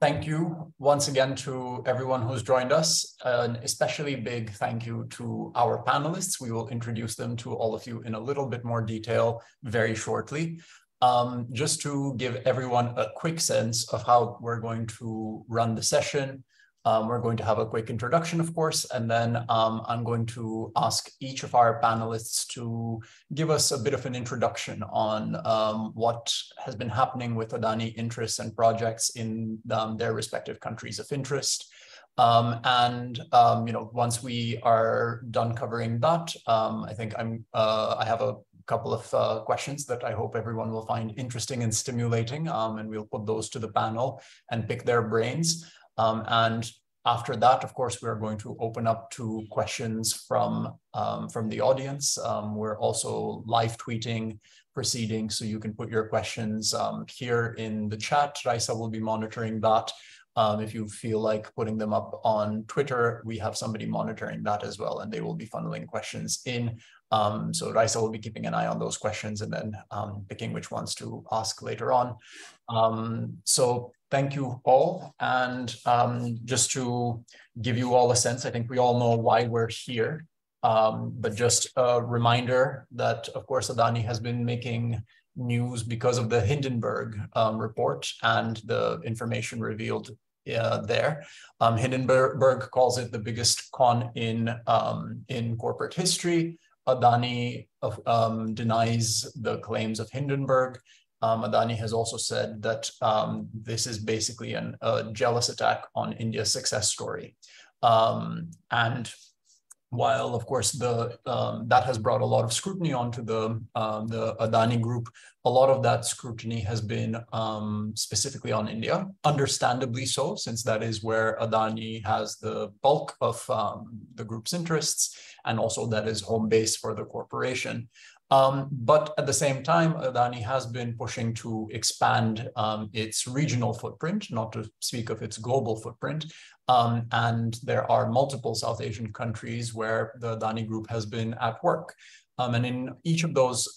Thank you once again to everyone who's joined us. An especially big thank you to our panelists. We will introduce them to all of you in a little bit more detail very shortly. Just to give everyone a quick sense of how we're going to run the session. We're going to have a quick introduction, of course, and then I'm going to ask each of our panelists to give us a bit of an introduction on what has been happening with Adani interests and projects in their respective countries of interest. Once we are done covering that, I think I have a couple of questions that I hope everyone will find interesting and stimulating, and we'll put those to the panel and pick their brains. And after that, of course, we're going to open up to questions from the audience. We're also live tweeting proceedings, so you can put your questions here in the chat. Raisa will be monitoring that. If you feel like putting them up on Twitter, we have somebody monitoring that as well, and they will be funneling questions in. So Raisa will be keeping an eye on those questions and then picking which ones to ask later on. So thank you all. And just to give you all a sense, I think we all know why we're here. But just a reminder that, of course, Adani has been making news because of the Hindenburg report and the information revealed there. Hindenburg calls it the biggest con in corporate history. Adani denies the claims of Hindenburg. Adani has also said that this is basically a jealous attack on India's success story. And while, of course, that has brought a lot of scrutiny onto the Adani Group, a lot of that scrutiny has been specifically on India, understandably so, since that is where Adani has the bulk of the group's interests, and also that is home base for the corporation. But at the same time, Adani has been pushing to expand its regional footprint, not to speak of its global footprint. And there are multiple South Asian countries where the Adani Group has been at work. And in each of those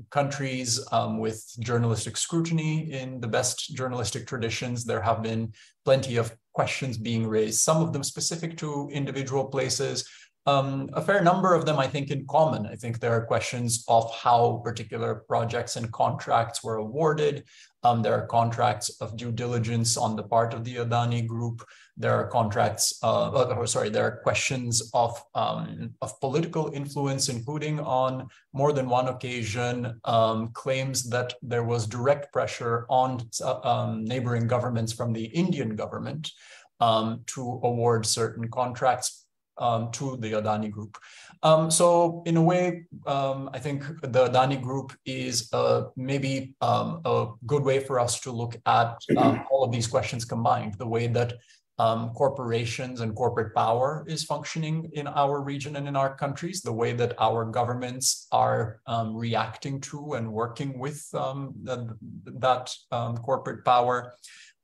countries with journalistic scrutiny in the best journalistic traditions, there have been plenty of questions being raised, some of them specific to individual places, a fair number of them, I think, in common. I think there are questions of how particular projects and contracts were awarded. There are contracts of due diligence on the part of the Adani Group. There are there are questions of political influence, including on more than one occasion, claims that there was direct pressure on neighboring governments from the Indian government to award certain contracts to the Adani Group. So in a way, I think the Adani Group is maybe a good way for us to look at all of these questions combined, the way that corporations and corporate power is functioning in our region and in our countries, the way that our governments are reacting to and working with that corporate power.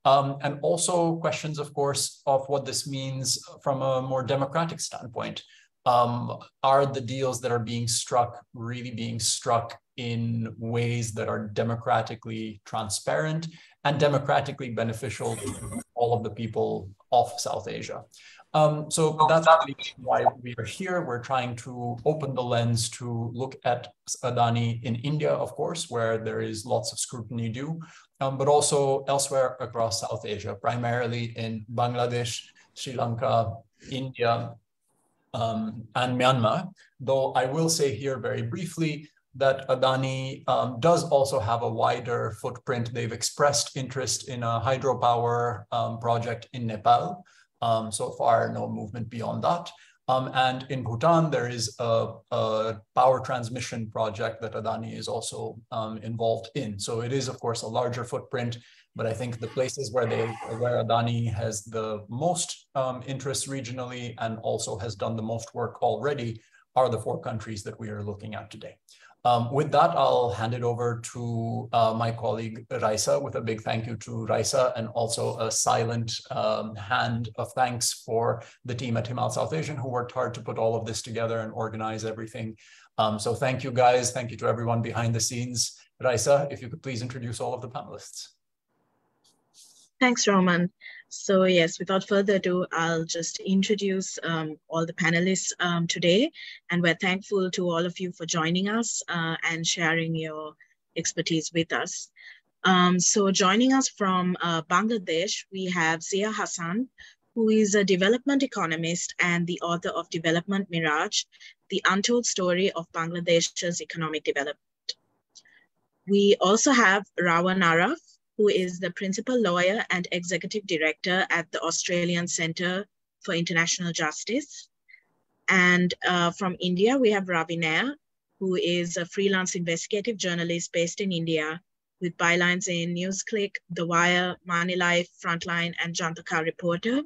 And also questions, of course, of what this means from a more democratic standpoint. Are the deals that are being struck really being struck in ways that are democratically transparent and democratically beneficial to all of the people of South Asia? So that's why we are here. We're trying to open the lens to look at Adani in India, of course, where there is lots of scrutiny due, but also elsewhere across South Asia, primarily in Bangladesh, Sri Lanka, India, and Myanmar. Though I will say here very briefly that Adani does also have a wider footprint. They've expressed interest in a hydropower project in Nepal. So far, no movement beyond that. And in Bhutan, there is a power transmission project that Adani is also involved in. So it is, of course, a larger footprint, but I think the places where Adani has the most interest regionally and also has done the most work already are the 4 countries that we are looking at today. With that, I'll hand it over to my colleague Raisa, with a big thank you to Raisa, and also a silent hand of thanks for the team at Himal South Asian who worked hard to put all of this together and organize everything. So thank you guys. Thank you to everyone behind the scenes. Raisa, if you could please introduce all of the panelists. Thanks, Roman. So yes, without further ado, I'll just introduce all the panelists today. And we're thankful to all of you for joining us and sharing your expertise with us. So joining us from Bangladesh, we have Zia Hassan, who is a development economist and the author of Development Mirage, the untold story of Bangladesh's economic development. We also have Rawan Araf, who is the principal lawyer and executive director at the Australian Centre for International Justice. And from India, we have Ravi Nair, who is a freelance investigative journalist based in India with bylines in NewsClick, The Wire, Money Life, Frontline, and Jantaka Reporter.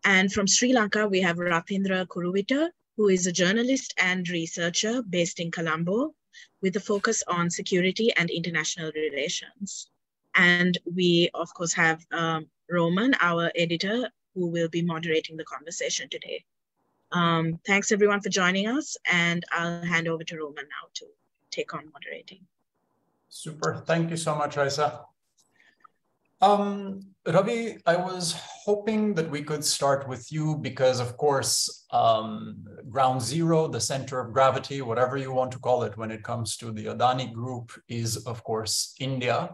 And from Sri Lanka, we have Ratindra Kuruvita, who is a journalist and researcher based in Colombo, with a focus on security and international relations. And we, of course, have Roman, our editor, who will be moderating the conversation today. Thanks, everyone, for joining us. And I'll hand over to Roman now to take on moderating. Super. Thank you so much, Raisa. Ravi, I was hoping that we could start with you because, of course, ground zero, the center of gravity, whatever you want to call it when it comes to the Adani Group is, of course, India.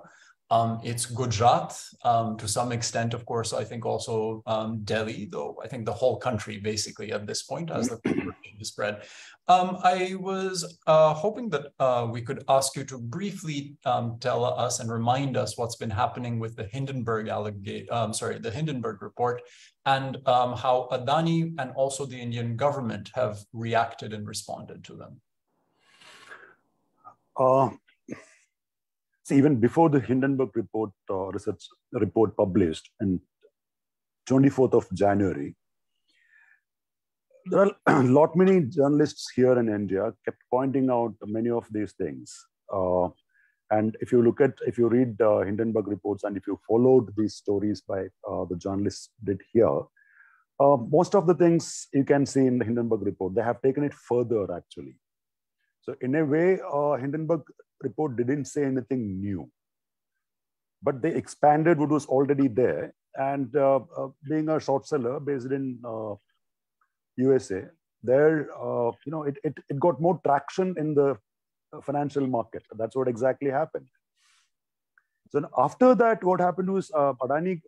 It's Gujarat, to some extent, of course, I think also Delhi, though I think the whole country basically at this point as the corporation is spread. I was hoping that we could ask you to briefly tell us and remind us what's been happening with the Hindenburg the Hindenburg report and how Adani and also the Indian government have reacted and responded to them. Even before the Hindenburg report research report published on 24th of January, there are many journalists here in India kept pointing out many of these things. And if you read Hindenburg reports and if you followed these stories by the journalists did here, most of the things you can see in the Hindenburg report, they have taken it further actually. So in a way, Hindenburg report didn't say anything new, but they expanded what was already there. And being a short seller based in USA, there it got more traction in the financial market. That's what exactly happened. So after that, what happened was Adani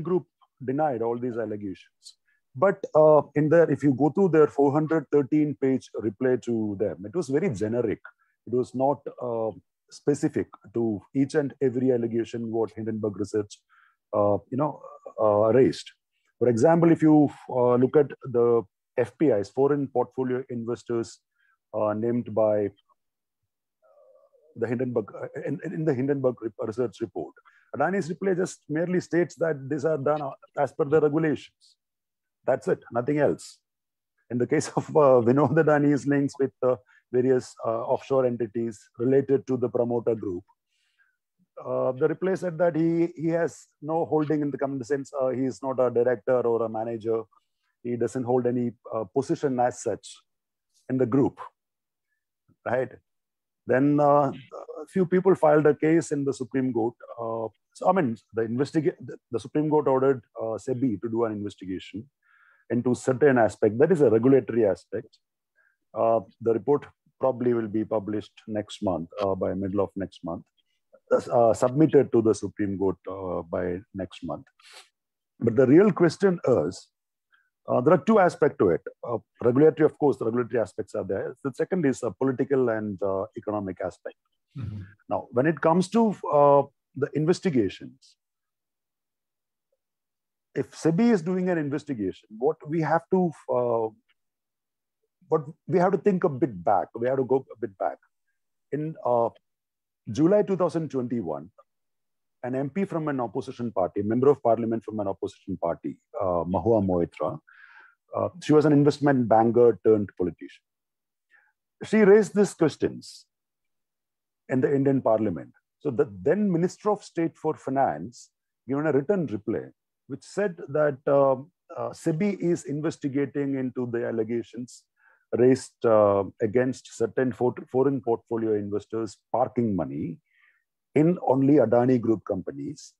Group denied all these allegations. But if you go through their 413-page reply to them, it was very generic. It was not specific to each and every allegation what Hindenburg Research, raised. For example, if you look at the FPIs, foreign portfolio investors named by the Hindenburg in the Hindenburg Research report, Adani's reply just merely states that these are done as per the regulations. That's it, nothing else. In the case of Vinod Adani's links with various offshore entities related to the promoter group, the reply said that he has no holding in the company, in the sense he is not a director or a manager. He doesn't hold any position as such in the group, right? Then a few people filed a case in the Supreme Court. So I mean, the Supreme Court ordered SEBI to do an investigation into certain aspect. That is a regulatory aspect. The report probably will be published next month, by middle of next month, submitted to the Supreme Court by next month. But the real question is, there are two aspects to it. Regulatory, of course, the regulatory aspects are there. The second is a political and economic aspect. Mm-hmm. Now, when it comes to the investigations, if SEBI is doing an investigation, what we have to think a bit back. We have to go a bit back. In July 2021, an MP from an opposition party, member of parliament from an opposition party, Mahua Moitra, she was an investment banker turned politician. She raised these questions in the Indian parliament. So the then Minister of State for Finance given a written reply, which said that SEBI is investigating into the allegations raised against certain foreign portfolio investors parking money in only Adani Group companies.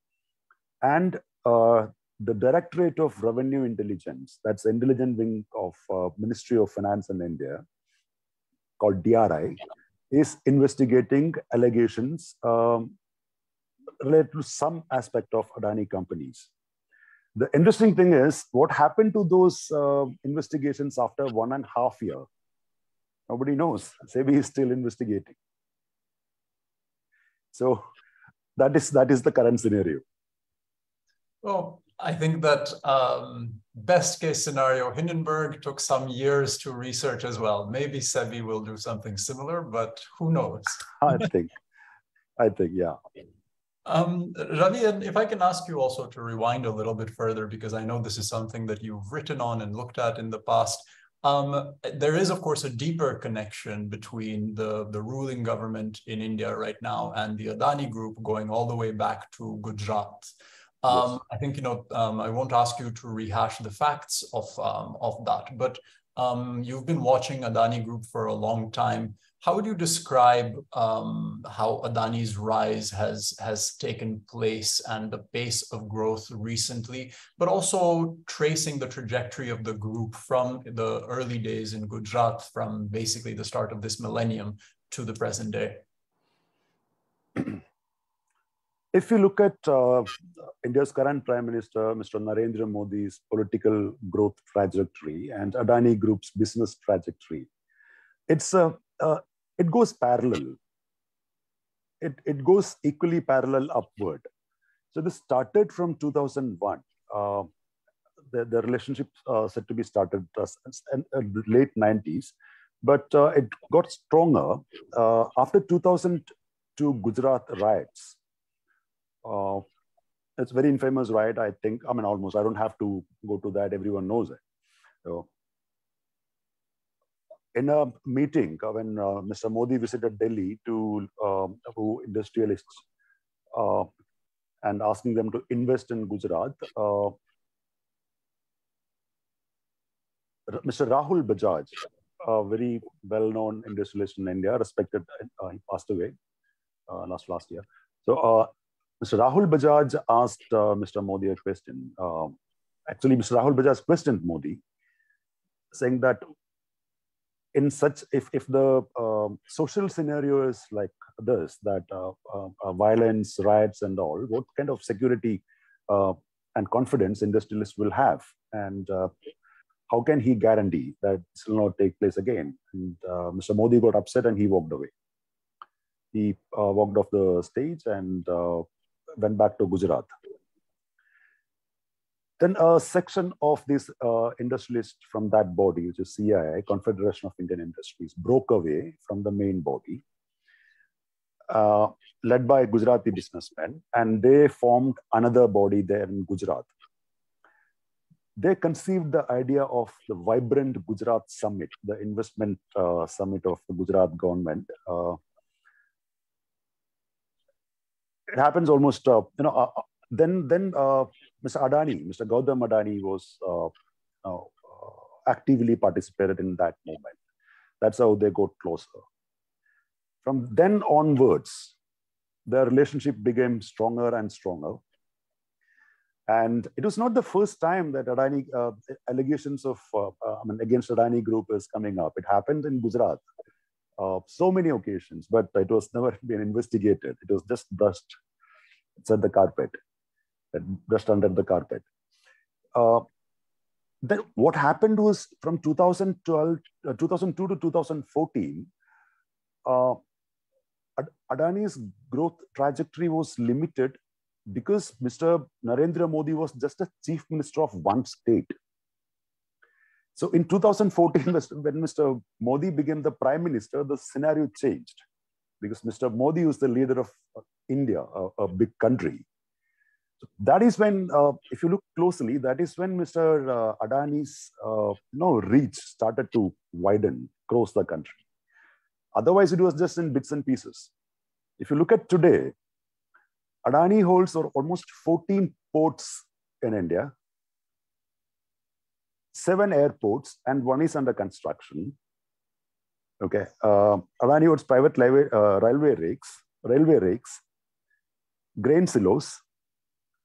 And the Directorate of Revenue Intelligence, that's the intelligence wing of Ministry of Finance in India, called DRI, is investigating allegations related to some aspect of Adani companies. The interesting thing is, what happened to those investigations after 1.5 years? Nobody knows. SEBI is still investigating. So that is the current scenario. Well, I think that best case scenario, Hindenburg took some years to research as well. Maybe SEBI will do something similar, but who knows? I think, yeah. Ravi, and if I can ask you also to rewind a little bit further, because I know this is something that you've written on and looked at in the past. There is, of course, a deeper connection between the ruling government in India right now and the Adani Group going all the way back to Gujarat. Yes. I think, I won't ask you to rehash the facts of that, but you've been watching Adani Group for a long time. How would you describe how Adani's rise has taken place and the pace of growth recently, but also tracing the trajectory of the group from the early days in Gujarat, from basically the start of this millennium to the present day? If you look at India's current Prime Minister, Mr. Narendra Modi's political growth trajectory and Adani Group's business trajectory, it goes parallel. It goes equally parallel upward. So this started from 2001. The relationship said to be started in the late 90s, but it got stronger after 2002 Gujarat riots. It's a very infamous riot, I think. I mean, almost. I don't have to go to that. Everyone knows it. So, in a meeting when Mr. Modi visited Delhi to industrialists and asking them to invest in Gujarat, Mr. Rahul Bajaj, a very well-known industrialist in India, respected, he passed away last year. So, Mr. Rahul Bajaj asked Mr. Modi a question. Actually, Mr. Rahul Bajaj questioned Modi, saying that in such, if the social scenario is like this, that violence, riots, and all, what kind of security and confidence industrialists will have, and how can he guarantee that this will not take place again? And Mr. Modi got upset and he walked away. He walked off the stage and went back to Gujarat. Then a section of these industrialists from that body, which is CII, Confederation of Indian Industries, broke away from the main body, led by Gujarati businessmen, and they formed another body there in Gujarat. They conceived the idea of the Vibrant Gujarat Summit, the investment summit of the Gujarat government. It happens almost, then Mr. Adani, Mr. Gautam Adani was actively participated in that movement. That's how they got closer. From then onwards, their relationship became stronger and stronger. And it was not the first time that Adani, allegations of, against Adani Group is coming up. It happened in Gujarat. So many occasions, but it was never been investigated. It was just brushed. It's at the carpet, brushed under the carpet. Then what happened was from 2002 to 2014, Adani's growth trajectory was limited because Mr. Narendra Modi was just a chief minister of one state. So in 2014, when Mr. Modi became the prime minister, the scenario changed because Mr. Modi was the leader of India, a big country. So that is when, if you look closely, that is when Mr. Adani's reach started to widen across the country. Otherwise, it was just in bits and pieces. If you look at today, Adani holds almost 14 ports in India, 7 airports, and 1 is under construction. Okay, Adani holds private railway rakes, grain silos,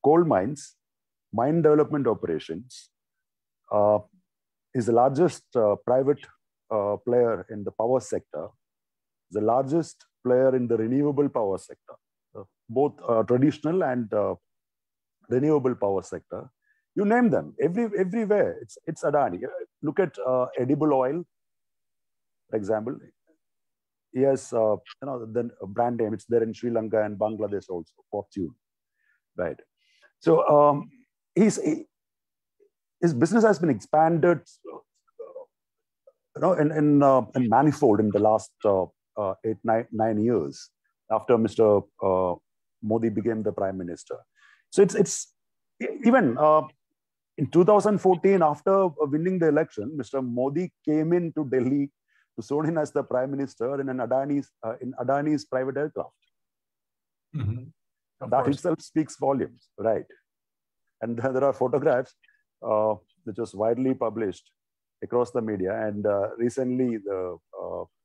coal mines, mine development operations, is the largest private player in the power sector, the largest player in the renewable power sector, both traditional and renewable power sector. You name them, everywhere, it's Adani. Look at edible oil, for example. He has, the brand name, it's there in Sri Lanka and Bangladesh also, Fortune, right? So his business has been expanded, in manifold in the last 8-9 years after Mr. Modi became the prime minister. So it's even in 2014, after winning the election, Mr. Modi came into Delhi to sworn in as the prime minister in Adani's private aircraft. Mm-hmm. That itself speaks volumes, right? And there are photographs which was widely published across the media, and recently the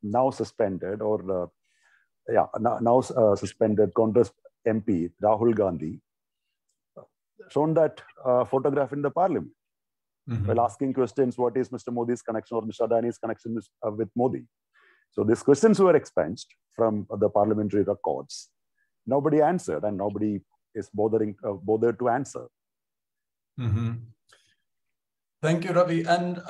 now suspended suspended Congress MP Rahul Gandhi shown that photograph in the parliament. Mm-hmm. While asking questions, what is Mr. Modi's connection or Mr. Adani's connection with Modi? So these questions were expunged from the parliamentary records. Nobody answered, and nobody is bothered to answer. Mm-hmm. Thank you, Ravi. And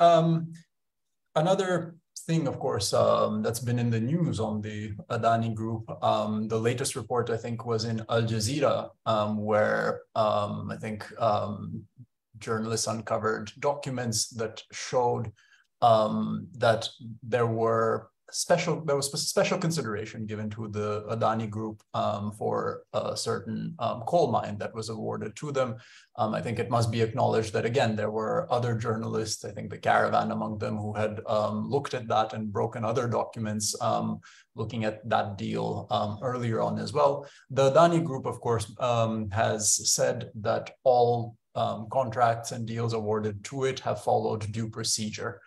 another thing, of course, that's been in the news on the Adani Group, the latest report, I think, was in Al Jazeera, where I think journalists uncovered documents that showed that there was special consideration given to the Adani Group for a certain coal mine that was awarded to them. I think it must be acknowledged that, again, there were other journalists, I think the Caravan among them, who had looked at that and broken other documents looking at that deal earlier on as well. The Adani Group, of course, has said that all contracts and deals awarded to it have followed due procedure.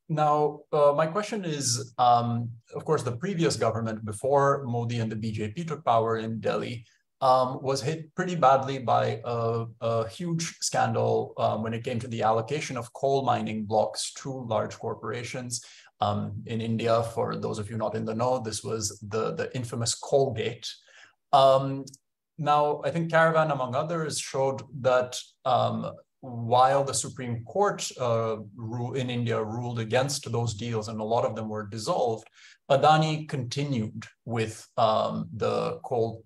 Now, my question is, of course, the previous government before Modi and the BJP took power in Delhi was hit pretty badly by a huge scandal when it came to the allocation of coal mining blocks to large corporations. In India, for those of you not in the know, this was the infamous Coalgate. Now, I think Caravan, among others, showed that while the Supreme Court in India ruled against those deals, and a lot of them were dissolved, Adani continued with the coal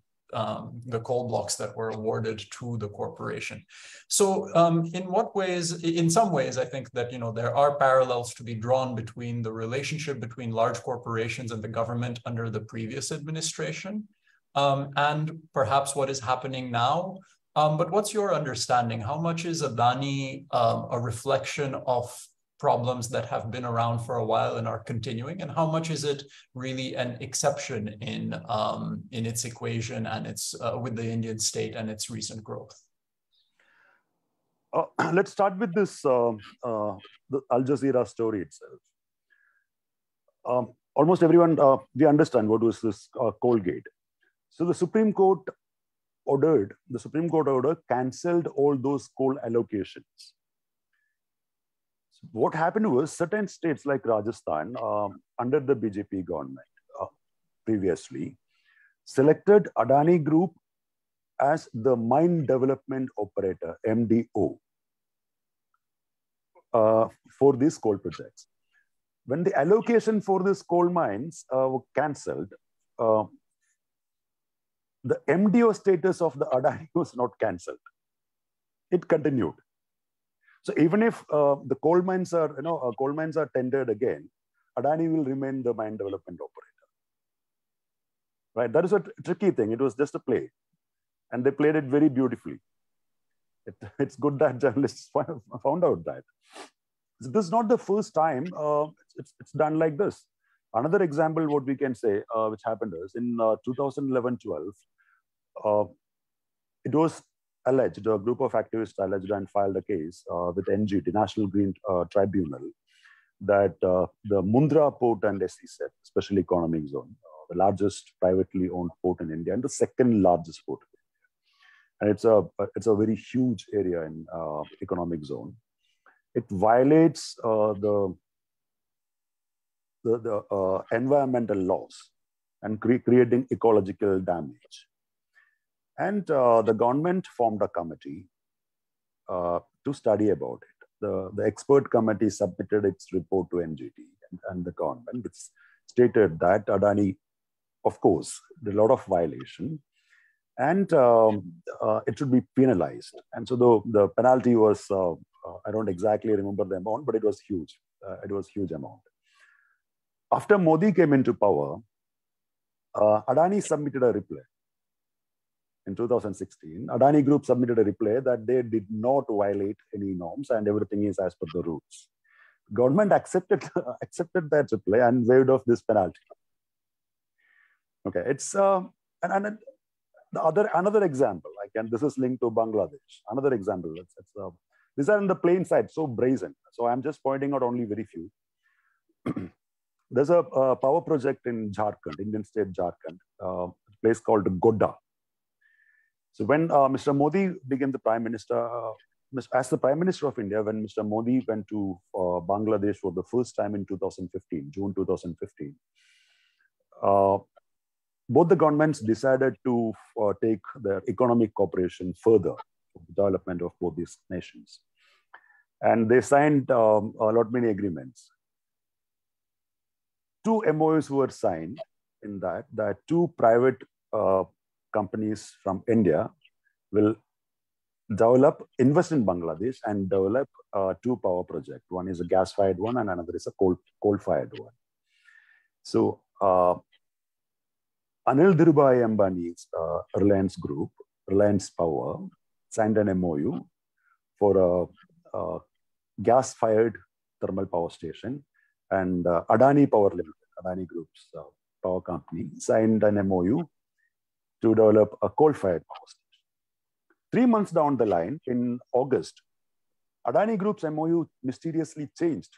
blocks that were awarded to the corporation. So in some ways, I think that there are parallels to be drawn between the relationship between large corporations and the government under the previous administration, and perhaps what is happening now. But what's your understanding? How much is Adani a reflection of problems that have been around for a while and are continuing, and how much is it really an exception in its equation and its with the Indian state and its recent growth? Let's start with this the Al Jazeera story itself. Almost everyone we understand what was this Coalgate. So the Supreme Court order cancelled all those coal allocations. What happened was certain states like Rajasthan, under the BJP government previously, selected Adani Group as the mine development operator, MDO, for these coal projects. When the allocation for these coal mines were cancelled, the MDO status of the Adani was not cancelled. It continued. So even if the coal mines are tendered again, Adani will remain the mine development operator. Right? That is a tricky thing. It was just a play, and they played it very beautifully. It's good that journalists found out that. So this is not the first time it's done like this. Another example, what we can say, which happened is in 2011-12, it was alleged, a group of activists alleged and filed a case with NGT, National Green Tribunal, that the Mundra port and SEZ, Special Economic Zone, the largest privately owned port in India and the second largest port in India, and it's a very huge area in economic zone. It violates the environmental laws and creating ecological damage. And the government formed a committee to study about it. The expert committee submitted its report to NGT and the government, which stated that Adani, of course, did a lot of violation, and it should be penalized. And so the penalty was, I don't exactly remember the amount, but it was huge. It was a huge amount. After Modi came into power, Adani submitted a reply. In 2016, Adani Group submitted a reply that they did not violate any norms and everything is as per the rules. Government accepted that reply and waived off this penalty. Okay, it's and another example. This is linked to Bangladesh. Another example. These are in the plain sight, so brazen. So I'm just pointing out only very few. There's a power project in Jharkhand, Indian state Jharkhand, a place called Godda. So when Mr. Modi became the Prime Minister, as the Prime Minister of India, when Mr. Modi went to Bangladesh for the first time in 2015, June 2015, both the governments decided to take their economic cooperation further for the development of both these nations. And they signed many agreements. 2 MOUs were signed in that 2 private companies from India will invest in Bangladesh and develop 2 power projects. One is a gas-fired one and another is a coal-fired one. So Anil Dhirubhai Ambani's Reliance Group, Reliance Power, signed an MOU for a gas-fired thermal power station, and Adani Power Limited, Adani Group's power company, signed an MOU to develop a coal-fired power station. 3 months down the line, in August, Adani Group's MOU mysteriously changed,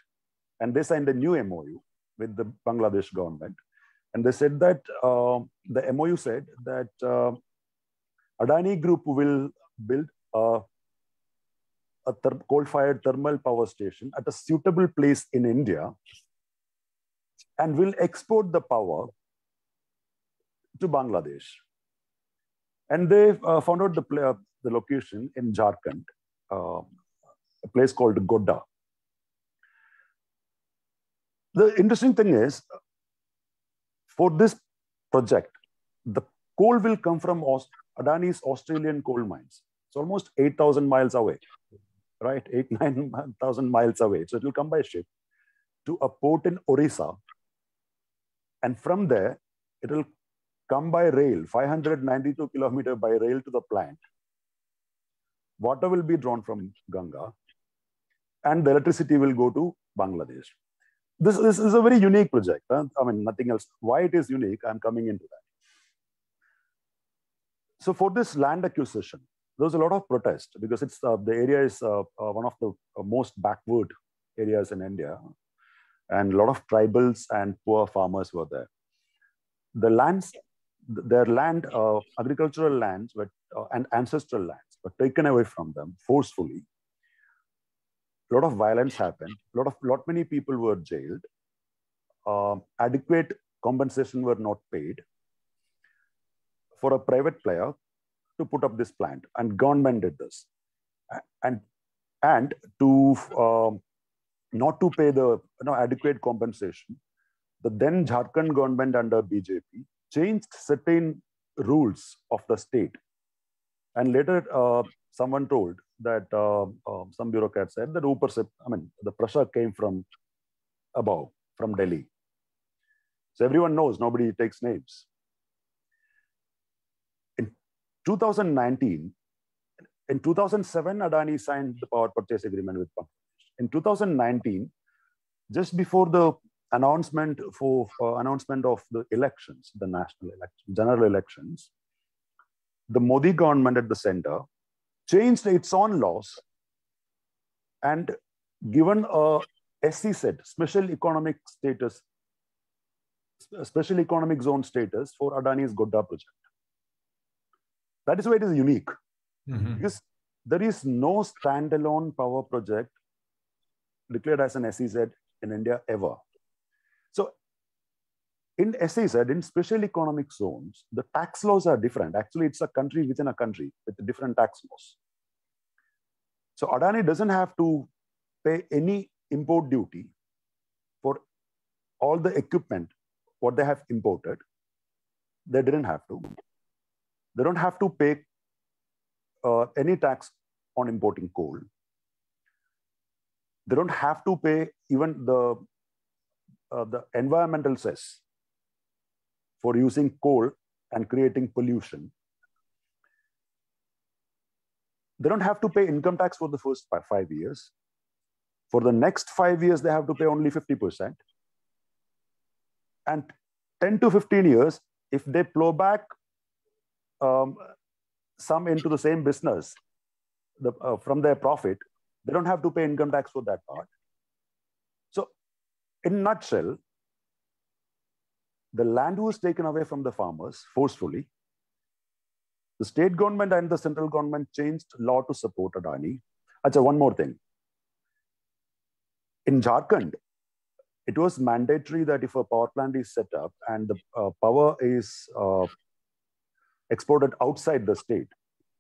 and they signed a new MOU with the Bangladesh government. And they said that, the MOU said that Adani Group will build a coal-fired thermal power station at a suitable place in India and will export the power to Bangladesh. And they found out the location in Jharkhand, a place called Godda. The interesting thing is, for this project, the coal will come from Adani's Australian coal mines. It's almost 8,000 miles away, right? 9,000 miles away. So it will come by ship to a port in Orissa. And from there, it will come by rail, 592 kilometers by rail to the plant. Water will be drawn from Ganga, and the electricity will go to Bangladesh. This is a very unique project. I mean, nothing else. Why it is unique, I'm coming into that. So for this land acquisition, there was a lot of protest because it's the area is one of the most backward areas in India, and a lot of tribals and poor farmers were there. Their land, agricultural lands, and ancestral lands were taken away from them forcefully. A lot of violence happened. Many people were jailed. Adequate compensation were not paid for a private player to put up this plant, and government did this. And to not to pay the adequate compensation, the then Jharkhand government under BJP changed certain rules of the state. And later, someone told that some bureaucrat said that the pressure came from above, from Delhi. So everyone knows, nobody takes names. In 2019, in 2007, Adani signed the power purchase agreement with Bangladesh. In 2019, just before the announcement of the elections, the national elections, general elections, the Modi government at the center changed its own laws and given a SEZ, special economic zone status for Adani's Godda project. That is why it is unique. Because there is no standalone power project declared as an SEZ in India ever. So in SEZ, in special economic zones, the tax laws are different. Actually, it's a country within a country with different tax laws. So Adani doesn't have to pay any import duty for all the equipment, what they have imported. They didn't have to. They don't have to pay any tax on importing coal. They don't have to pay even the environmental cess for using coal and creating pollution. They don't have to pay income tax for the first 5 years. For the next 5 years, they have to pay only 50%. And 10 to 15 years, if they plow back some into the same business from their profit, they don't have to pay income tax for that part. So in a nutshell, the land was taken away from the farmers forcefully. The state government and the central government changed law to support Adani. Achha, one more thing. In Jharkhand, it was mandatory that if a power plant is set up and the power is exported outside the state,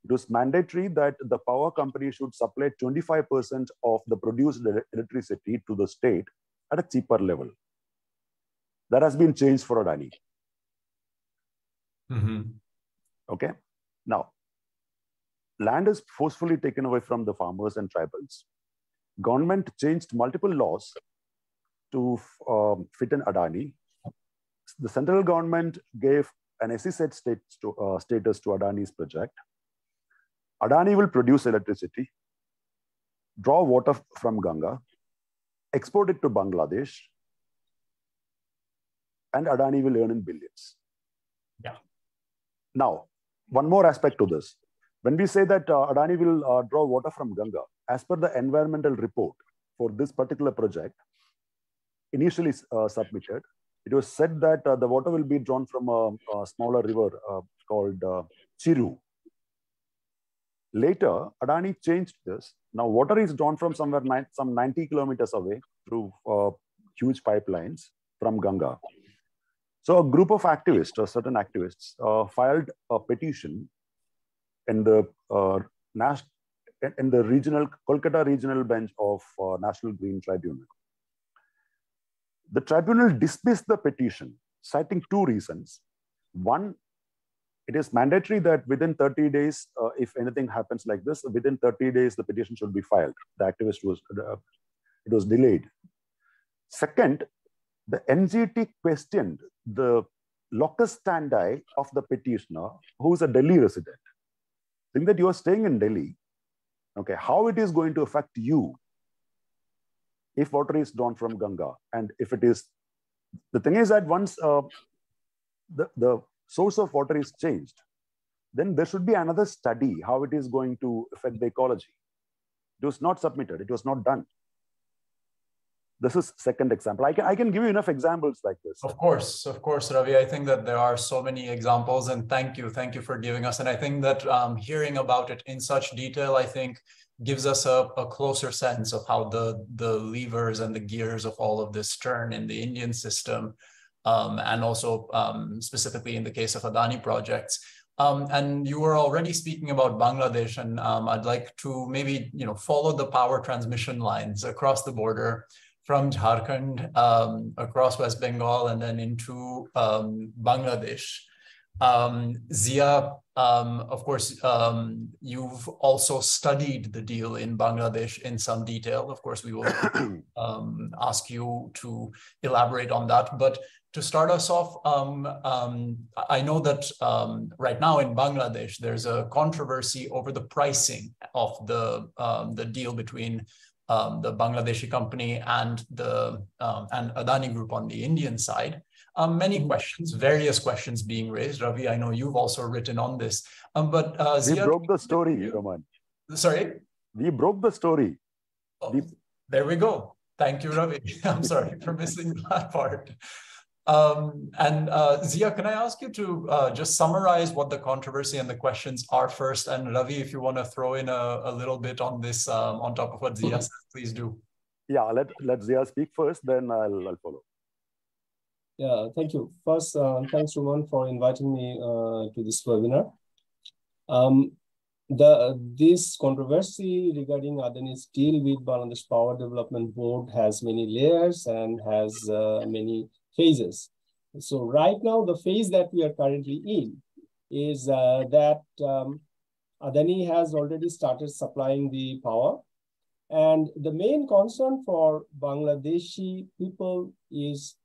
it was mandatory that the power company should supply 25% of the produced electricity to the state at a cheaper level. That has been changed for Adani. Okay. Now, land is forcefully taken away from the farmers and tribals. Government changed multiple laws to fit in Adani. The central government gave an SEZ status to Adani's project. Adani will produce electricity, draw water from Ganga, export it to Bangladesh, and Adani will earn in billions. Yeah. Now, one more aspect to this. When we say that Adani will draw water from Ganga, as per the environmental report for this particular project, initially submitted, it was said that the water will be drawn from a smaller river called Chiru. Later, Adani changed this. Now, water is drawn from somewhere some 90 kilometers away through huge pipelines from Ganga. So a group of activists, or certain activists, filed a petition in the Kolkata regional bench of National Green Tribunal. The tribunal dismissed the petition, citing two reasons. One, it is mandatory that within 30 days, if anything happens like this, within 30 days, the petition should be filed. The activist it was delayed. Second, the NGT questioned the locus standi of the petitioner, who is a Delhi resident. Think that you are staying in Delhi, okay, how it is going to affect you if water is drawn from Ganga. And if it is, the thing is that once the source of water is changed, then there should be another study how it is going to affect the ecology. It was not submitted, it was not done. This is second example. I can give you enough examples like this. Of course, Ravi. I think that there are so many examples, and thank you for giving us. And I think that hearing about it in such detail, I think, gives us a closer sense of how the levers and the gears of all of this turn in the Indian system, and also specifically in the case of Adani projects. And you were already speaking about Bangladesh, and I'd like to maybe follow the power transmission lines across the border from Jharkhand, across West Bengal, and then into Bangladesh. Zia, of course, you've also studied the deal in Bangladesh in some detail. Of course, we will ask you to elaborate on that. But to start us off, I know that right now in Bangladesh, there's a controversy over the pricing of the deal between the Bangladeshi company and and Adani Group on the Indian side. Many questions, various questions being raised. Ravi, I know you've also written on this. But we broke the story, Roman. Sorry? We broke the story. Oh, there we go. Thank you, Ravi. I'm sorry for missing that part. Zia, can I ask you to just summarize what the controversy and the questions are first? And Ravi, if you want to throw in a little bit on this, on top of what Zia says, please do. Yeah, let Zia speak first, then I'll follow. Yeah, thank you. First, thanks, Roman, for inviting me to this webinar. This controversy regarding Adani's deal with Bangladesh Power Development Board has many layers and has many phases. So right now, the phase that we are currently in is that Adani has already started supplying the power. And the main concern for Bangladeshi people is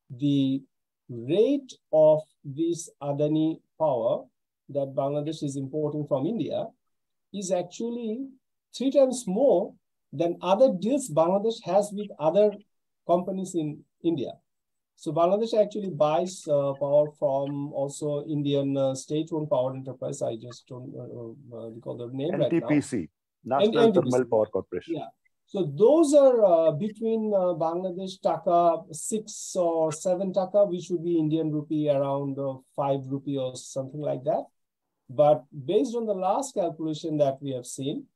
the rate of this Adani power that Bangladesh is importing from India is actually 3 times more than other deals Bangladesh has with other companies in India. So Bangladesh actually buys power from also Indian state-owned power enterprise. I just don't recall the name right now. NTPC, National Thermal Power Corporation. Yeah. So those are between Bangladesh taka 6 or 7 taka, which would be Indian rupee around 5 rupee or something like that. But based on the last calculation that we have seen,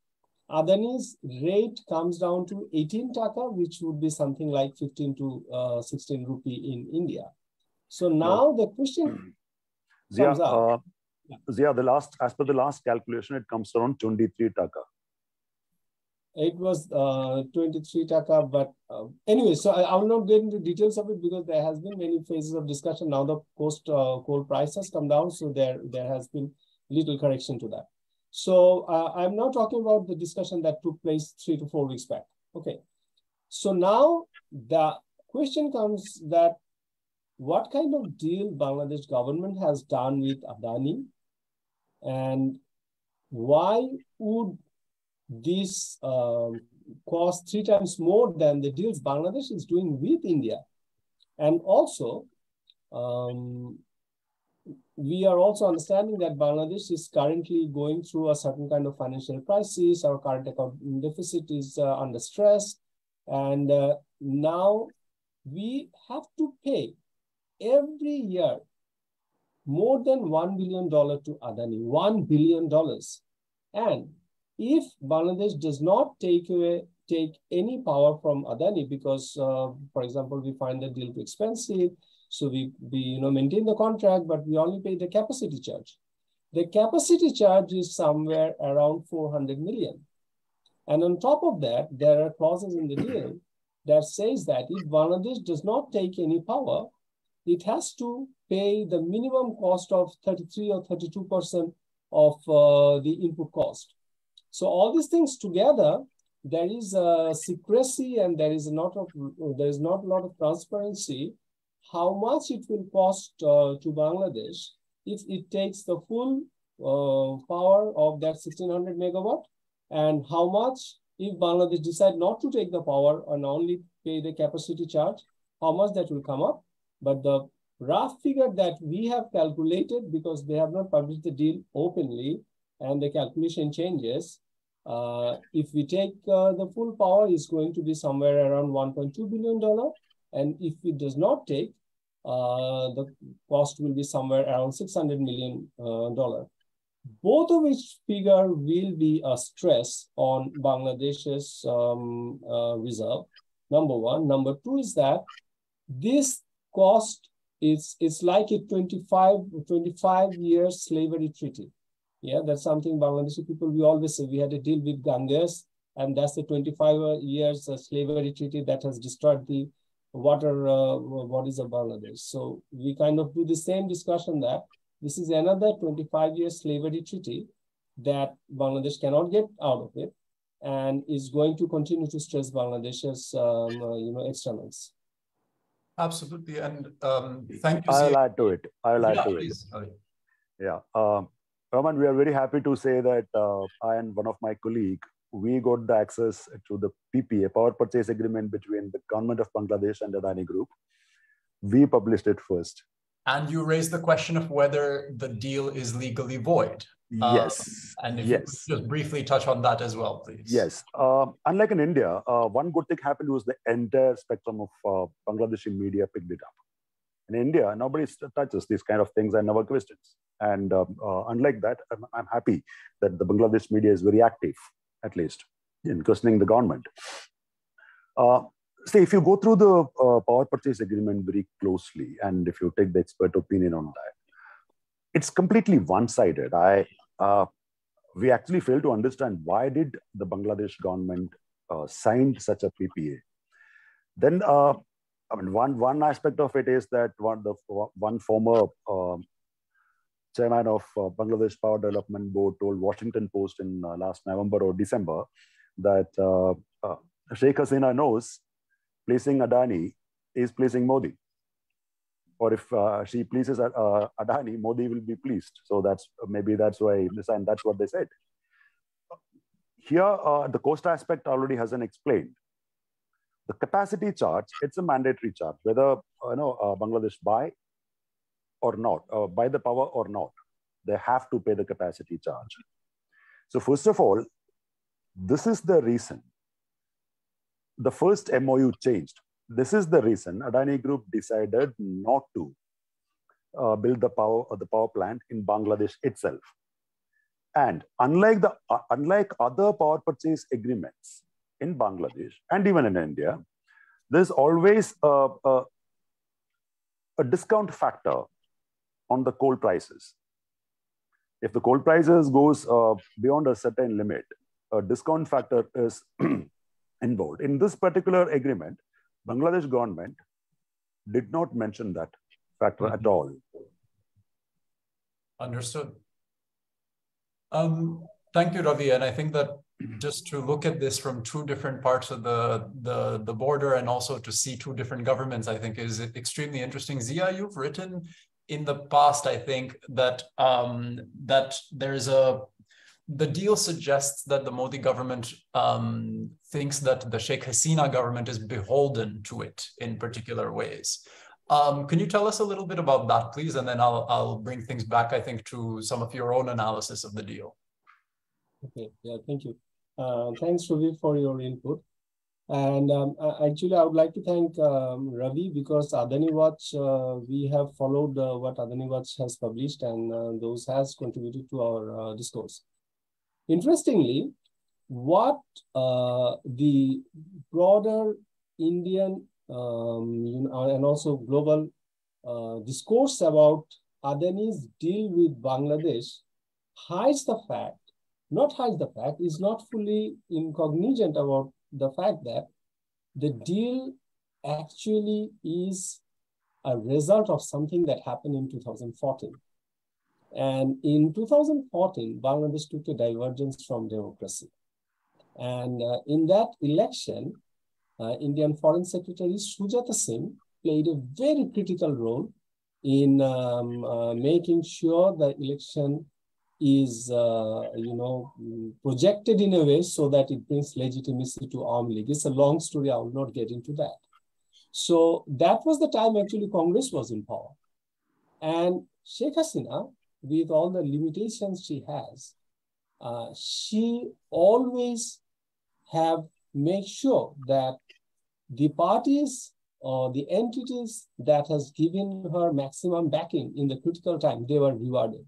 Adani's rate comes down to 18 taka, which would be something like 15 to 16 rupee in India. So now the question comes up. Zia, as per the last calculation, it comes around 23 taka. It was 23 taka, but anyway, so I will not get into details of it because there has been many phases of discussion. Now the coal price has come down, so there has been little correction to that. So I'm now talking about the discussion that took place 3 to 4 weeks back. Okay, so now the question comes that what kind of deal Bangladesh government has done with Adani, and why would this cost 3 times more than the deals Bangladesh is doing with India? And also, we are also understanding that Bangladesh is currently going through a certain kind of financial crisis. Our current account deficit is under stress. And now we have to pay every year more than $1 billion to Adani, $1 billion. And if Bangladesh does not take any power from Adani because, for example, we find the deal too expensive, so we maintain the contract, but we only pay the capacity charge. The capacity charge is somewhere around 400 million. And on top of that, there are clauses in the deal that says that if Bangladesh does not take any power, it has to pay the minimum cost of 33 or 32% of the input cost. So all these things together, there is secrecy and there is not a lot of transparency how much it will cost to Bangladesh if it takes the full power of that 1600 megawatt, and how much if Bangladesh decide not to take the power and only pay the capacity charge, how much that will come up. But the rough figure that we have calculated, because they have not published the deal openly and the calculation changes, if we take the full power, is going to be somewhere around $1.2 billion. And if it does not take, the cost will be somewhere around $600 million. Both of which figure will be a stress on Bangladesh's reserve, number one. Number two is that this cost is like a 25 years slavery treaty. Yeah, that's something Bangladeshi people, we always say we had a deal with Ganges, and that's the 25 years slavery treaty that has destroyed the water bodies of Bangladesh. So we kind of do the same discussion that this is another 25 years slavery treaty that Bangladesh cannot get out of it and is going to continue to stress Bangladesh's externals. Absolutely, and thank you. I'll add to it. Please. Yeah, Raman, we are very happy to say that I and one of my colleagues, we got the access to the PPA, power purchase agreement between the government of Bangladesh and Adani Group. We published it first. And you raised the question of whether the deal is legally void. Yes. And if you could just briefly touch on that as well, please. Yes. Unlike in India, one good thing happened was the entire spectrum of Bangladeshi media picked it up. In India, nobody touches these kind of things and never questions. And unlike that, I'm happy that the Bangladesh media is very active, at least, in questioning the government. See, if you go through the power purchase agreement very closely, and if you take the expert opinion on that, it's completely one-sided. We actually fail to understand why did the Bangladesh government sign such a PPA. Then, I mean, one aspect of it is that one former chairman of Bangladesh Power Development Board told Washington Post in last November or December that Sheikh Hasina knows pleasing Adani is pleasing Modi. Or if she pleases Adani, Modi will be pleased. So maybe that's why, and that's what they said. Here, the cost aspect already hasn't explained. The capacity charge, it's a mandatory charge, whether Bangladesh buy or not, buy the power or not, they have to pay the capacity charge. So first of all, this is the reason the first MOU changed. This is the reason Adani Group decided not to build the power plant in Bangladesh itself. And unlike other power purchase agreements in Bangladesh and even in India, there's always a discount factor on the coal prices. If the coal prices goes beyond a certain limit, a discount factor is involved. In this particular agreement, Bangladesh government did not mention that factor at all. Understood. Thank you, Ravi. And I think that just to look at this from two different parts of the border and also to see two different governments, I think is extremely interesting. Zia, you've written in the past, I think, that the deal suggests that the Modi government thinks that the Sheikh Hasina government is beholden to it in particular ways. Can you tell us a little bit about that, please? And then I'll bring things back, I think, to some of your own analysis of the deal. Okay, yeah, thank you. Thanks, Ravi, for your input. And actually, I would like to thank Ravi because Adani Watch, we have followed what Adani Watch has published, and those has contributed to our discourse. Interestingly, what the broader Indian and also global discourse about Adani's deal with Bangladesh is not fully incognizant about the fact that the deal actually is a result of something that happened in 2014. And in 2014, Bangladesh took a divergence from democracy. And in that election, Indian Foreign Secretary Southasia played a very critical role in making sure the election is, projected in a way so that it brings legitimacy to Army League. It's a long story. I will not get into that. So that was the time actually Congress was in power. And Sheikh Hasina, with all the limitations she has, she always have made sure that the parties or the entities that has given her maximum backing in the critical time, they were rewarded.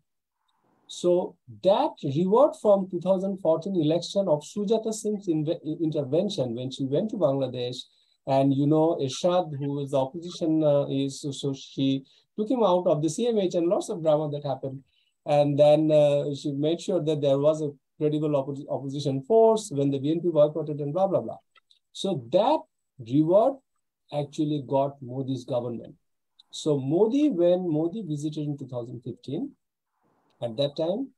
So that reward from 2014 election of Southasia intervention when she went to Bangladesh, and Ershad, who was the opposition, so she took him out of the CMH and lots of drama that happened. And then she made sure that there was a credible opposition force when the BNP boycotted and blah, blah, blah. So that reward actually got Modi's government. So when Modi visited in 2015, at that time,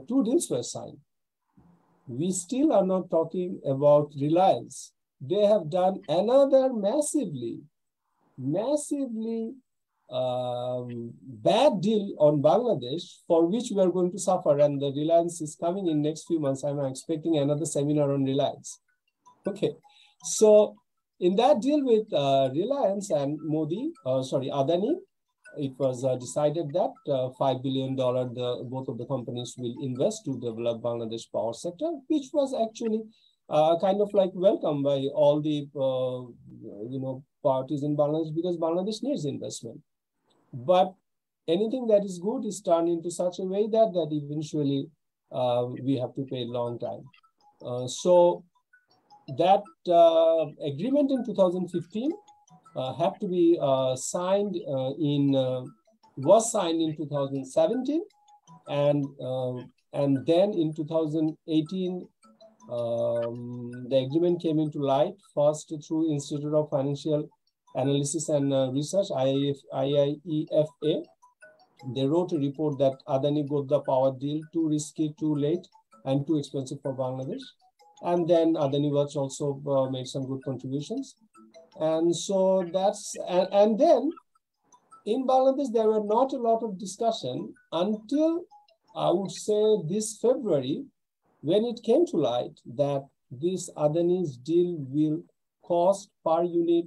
2 deals were signed. We still are not talking about Reliance. They have done another massively bad deal on Bangladesh, for which we are going to suffer. And the Reliance is coming in next few months. I'm expecting another seminar on Reliance. Okay, so in that deal with Reliance and Adani, it was decided that $5 billion both of the companies will invest to develop Bangladesh power sector, which was actually kind of like welcomed by all the parties in Bangladesh because Bangladesh needs investment. but anything that is good is turned into such a way that eventually we have to pay a long time. So that agreement in 2015 had to be signed was signed in 2017, and then in 2018 the agreement came into light first through Institute of Financial Analysis and Research, IIEFA. They wrote a report that Adani got the power deal too risky, too late, and too expensive for Bangladesh. And then Adani Watch also made some good contributions. And so that's, and then in Bangladesh, there were not a lot of discussion until I would say this February, when it came to light that this Adani's deal will cost per unit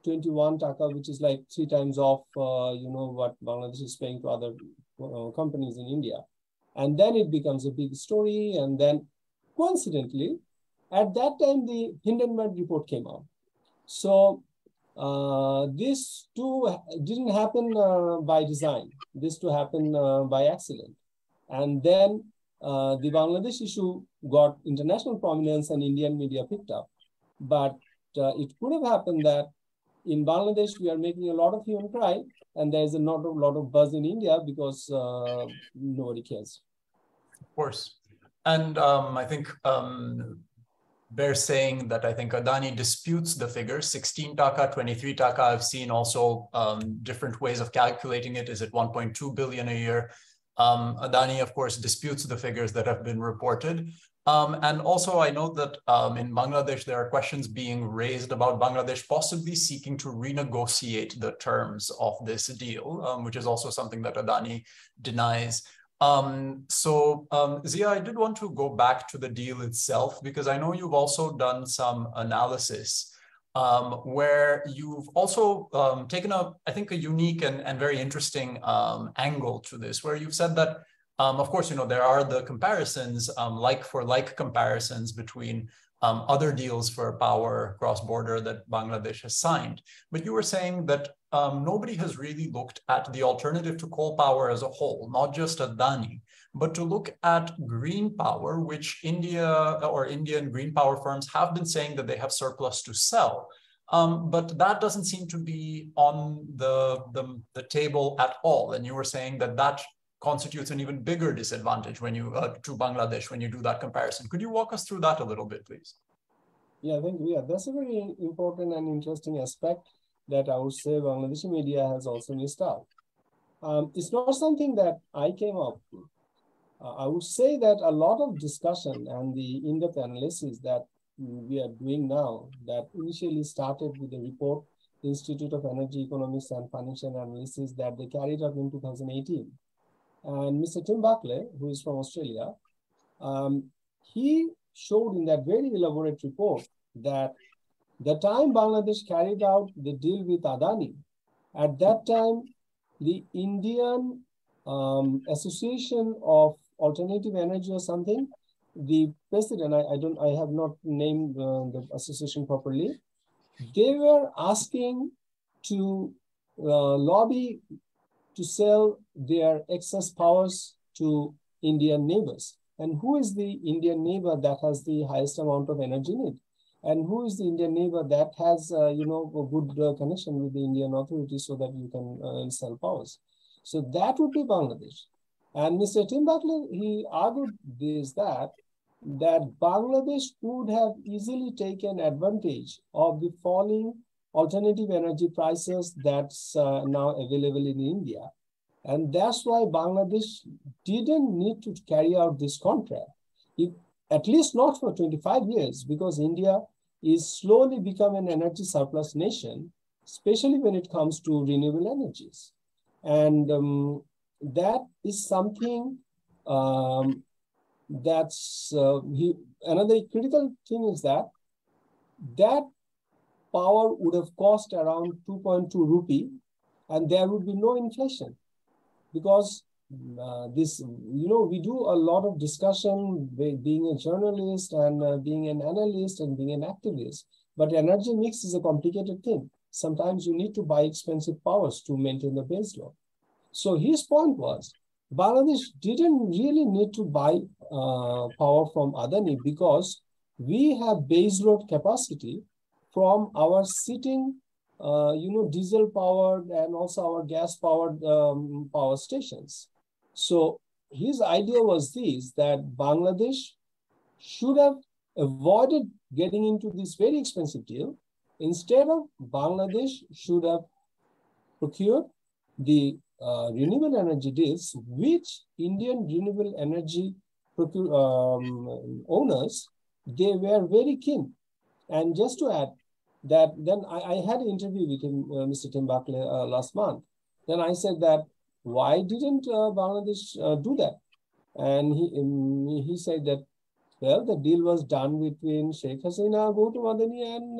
21 taka, which is like 3 times of what Bangladesh is paying to other companies in India. And then it becomes a big story. And then coincidentally, at that time, the Hindenburg report came out. So this too didn't happen by design. This too happened by accident. And then the Bangladesh issue got international prominence and Indian media picked up. But it could have happened that in Bangladesh, we are making a lot of hue and cry, and there's a lot of buzz in India because nobody cares. Of course. And I think they're saying that I think Adani disputes the figures, 16 taka, 23 taka. I've seen also different ways of calculating it. Is it 1.2 billion a year? Adani, of course, disputes the figures that have been reported. And also, I know that in Bangladesh, there are questions being raised about Bangladesh possibly seeking to renegotiate the terms of this deal, which is also something that Adani denies. Zia, I did want to go back to the deal itself, because I know you've also done some analysis where you've also taken I think, a unique and very interesting angle to this, where you've said that of course, there are the comparisons, like for like comparisons between other deals for power cross-border that Bangladesh has signed. But you were saying that nobody has really looked at the alternative to coal power as a whole, not just Adani, but to look at green power, which India or Indian green power firms have been saying that they have surplus to sell. But that doesn't seem to be on the table at all. And you were saying that that constitutes an even bigger disadvantage when you to Bangladesh when you do that comparison. Could you walk us through that a little bit, please? Yeah, thank you. Yeah, that's a very important and interesting aspect that I would say Bangladeshi media has also missed out. It's not something that I came up with. I would say that a lot of discussion and the in-depth analysis that we are doing now that initially started with the report, Institute of Energy Economics and Financial Analysis, that they carried out in 2018. And Mr. Tim Buckley, who is from Australia, he showed in that very elaborate report that the time Bangladesh carried out the deal with Adani, at that time, the Indian Association of Alternative Energy or something, the president, I have not named the association properly, they were asking to lobby to sell their excess powers to Indian neighbors. And who is the Indian neighbor that has the highest amount of energy need? And who is the Indian neighbor that has, a good connection with the Indian authorities so that you can sell powers? So that would be Bangladesh. And Mr. Tim Buckley, he argued that Bangladesh could have easily taken advantage of the falling alternative energy prices that's now available in India. And that's why Bangladesh didn't need to carry out this contract, at least not for 25 years, because India is slowly becoming an energy surplus nation, especially when it comes to renewable energies. And that is something that's another critical thing is that power would have cost around 2.2 rupee, and there would be no inflation, because we do a lot of discussion being a journalist and being an analyst and being an activist, but energy mix is a complicated thing. Sometimes you need to buy expensive powers to maintain the base load. So his point was, Bangladesh didn't really need to buy power from Adani because we have baseload capacity from our sitting, diesel-powered and also our gas-powered power stations. So his idea was this, that Bangladesh should have avoided getting into this very expensive deal. Instead of, Bangladesh should have procured the renewable energy deals, which Indian renewable energy owners, they were very keen. And just to add that, then I had an interview with him, Mr. Timbakle, last month. Then I said that, why didn't Bangladesh do that? And he said that, well, the deal was done between Sheikh Hasina, Gautam Adani, and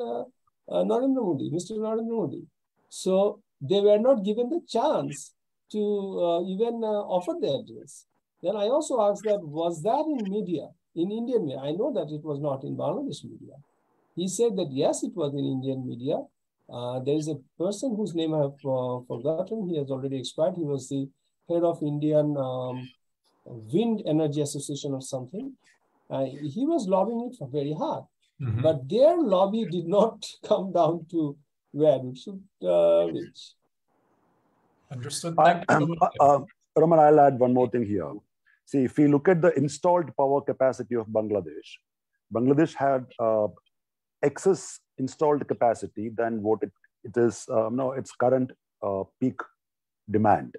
Narendra Modi, Mr. Narendra Modi. So they were not given the chance to even offer their deals. Then I also asked that, was that in media, in Indian media? I know that it was not in Bangladesh media. He said that, yes, it was in Indian media. There is a person whose name I have forgotten. He has already expired. He was the head of Indian Wind Energy Association or something. He was lobbying it very hard. Mm-hmm. But their lobby did not come down to where it should reach. Understood. Roman, I'll add one more thing here. See, if we look at the installed power capacity of Bangladesh, Bangladesh had excess installed capacity than what it is, its current peak demand,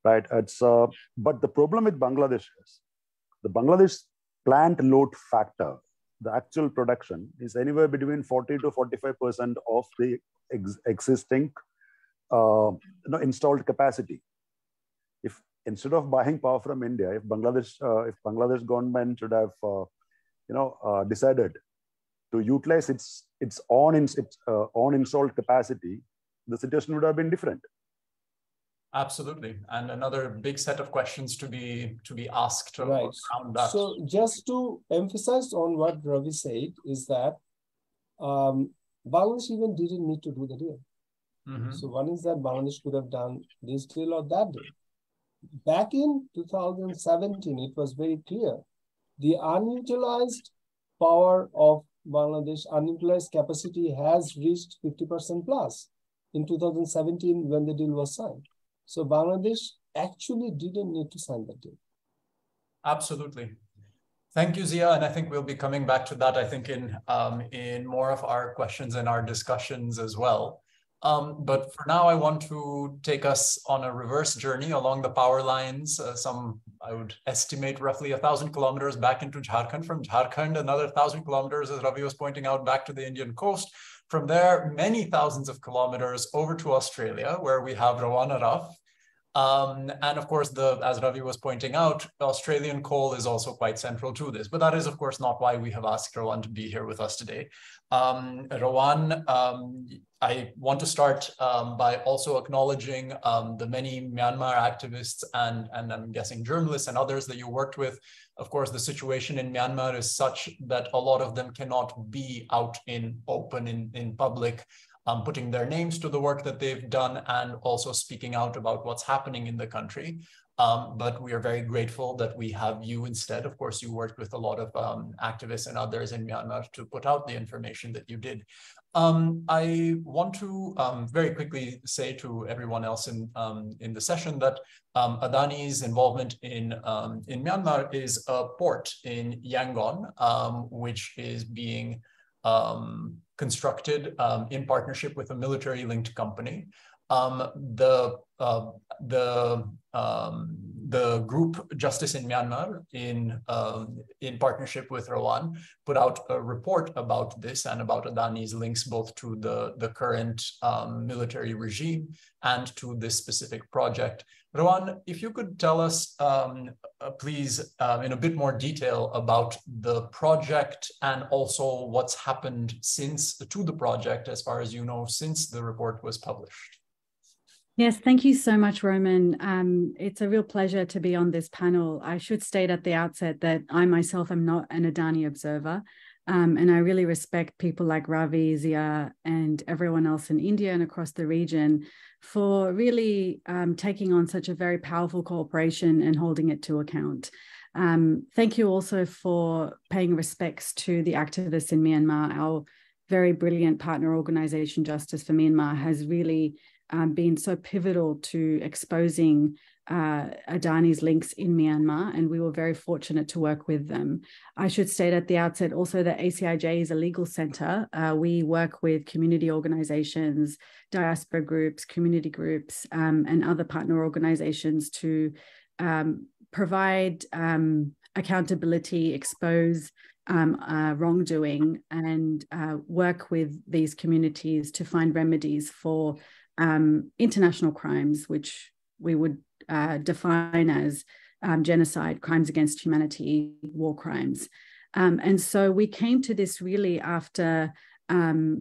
right? But the problem with Bangladesh is the Bangladesh plant load factor, the actual production is anywhere between 40 to 45% of the existing installed capacity. If instead of buying power from India, if Bangladesh government should have decided to utilize its own installed capacity, the situation would have been different. Absolutely, and another big set of questions to be asked around that. So just to emphasize on what Ravi said is that Bangladesh even didn't need to do the deal. Mm-hmm. So one is that Bangladesh could have done this deal or that deal. Back in 2017, it was very clear. The unutilized power of Bangladesh, unutilized capacity has reached 50% plus in 2017 when the deal was signed. So Bangladesh actually didn't need to sign that deal. Absolutely. Thank you, Zia. And I think we'll be coming back to that, I think, in more of our questions and our discussions as well. But for now, I want to take us on a reverse journey along the power lines, I would estimate roughly 1,000 kilometers back into Jharkhand. From Jharkhand, another 1,000 kilometers, as Ravi was pointing out, back to the Indian coast. From there, many thousands of kilometers over to Australia, where we have Rowan Araf. And of course, as Ravi was pointing out, Australian coal is also quite central to this. But that is, of course, not why we have asked Rowan to be here with us today. Rowan, I want to start by also acknowledging the many Myanmar activists and I'm guessing journalists and others that you worked with. Of course, the situation in Myanmar is such that a lot of them cannot be out in open in public, putting their names to the work that they've done and also speaking out about what's happening in the country. But we are very grateful that we have you instead. Of course, you worked with a lot of activists and others in Myanmar to put out the information that you did. I want to very quickly say to everyone else in the session that Adani's involvement in Myanmar is a port in Yangon, which is being constructed in partnership with a military-linked company. The group Justice in Myanmar, in partnership with Rowan, put out a report about this and about Adani's links both to the current military regime and to this specific project. Rowan, if you could tell us, please, in a bit more detail about the project and also what's happened to the project, as far as you know, since the report was published. Yes, thank you so much, Roman. It's a real pleasure to be on this panel. I should state at the outset that I myself am not an Adani observer. And I really respect people like Ravi, Zia, and everyone else in India and across the region for really taking on such a very powerful cooperation and holding it to account. Thank you also for paying respects to the activists in Myanmar. Our very brilliant partner organization, Justice for Myanmar, has really been so pivotal to exposing Adani's links in Myanmar, and we were very fortunate to work with them. I should state at the outset also that ACIJ is a legal center. We work with community organizations, diaspora groups, community groups, and other partner organizations to provide accountability, expose wrongdoing, and work with these communities to find remedies for international crimes, which we would define as genocide, crimes against humanity, war crimes. And so we came to this really after the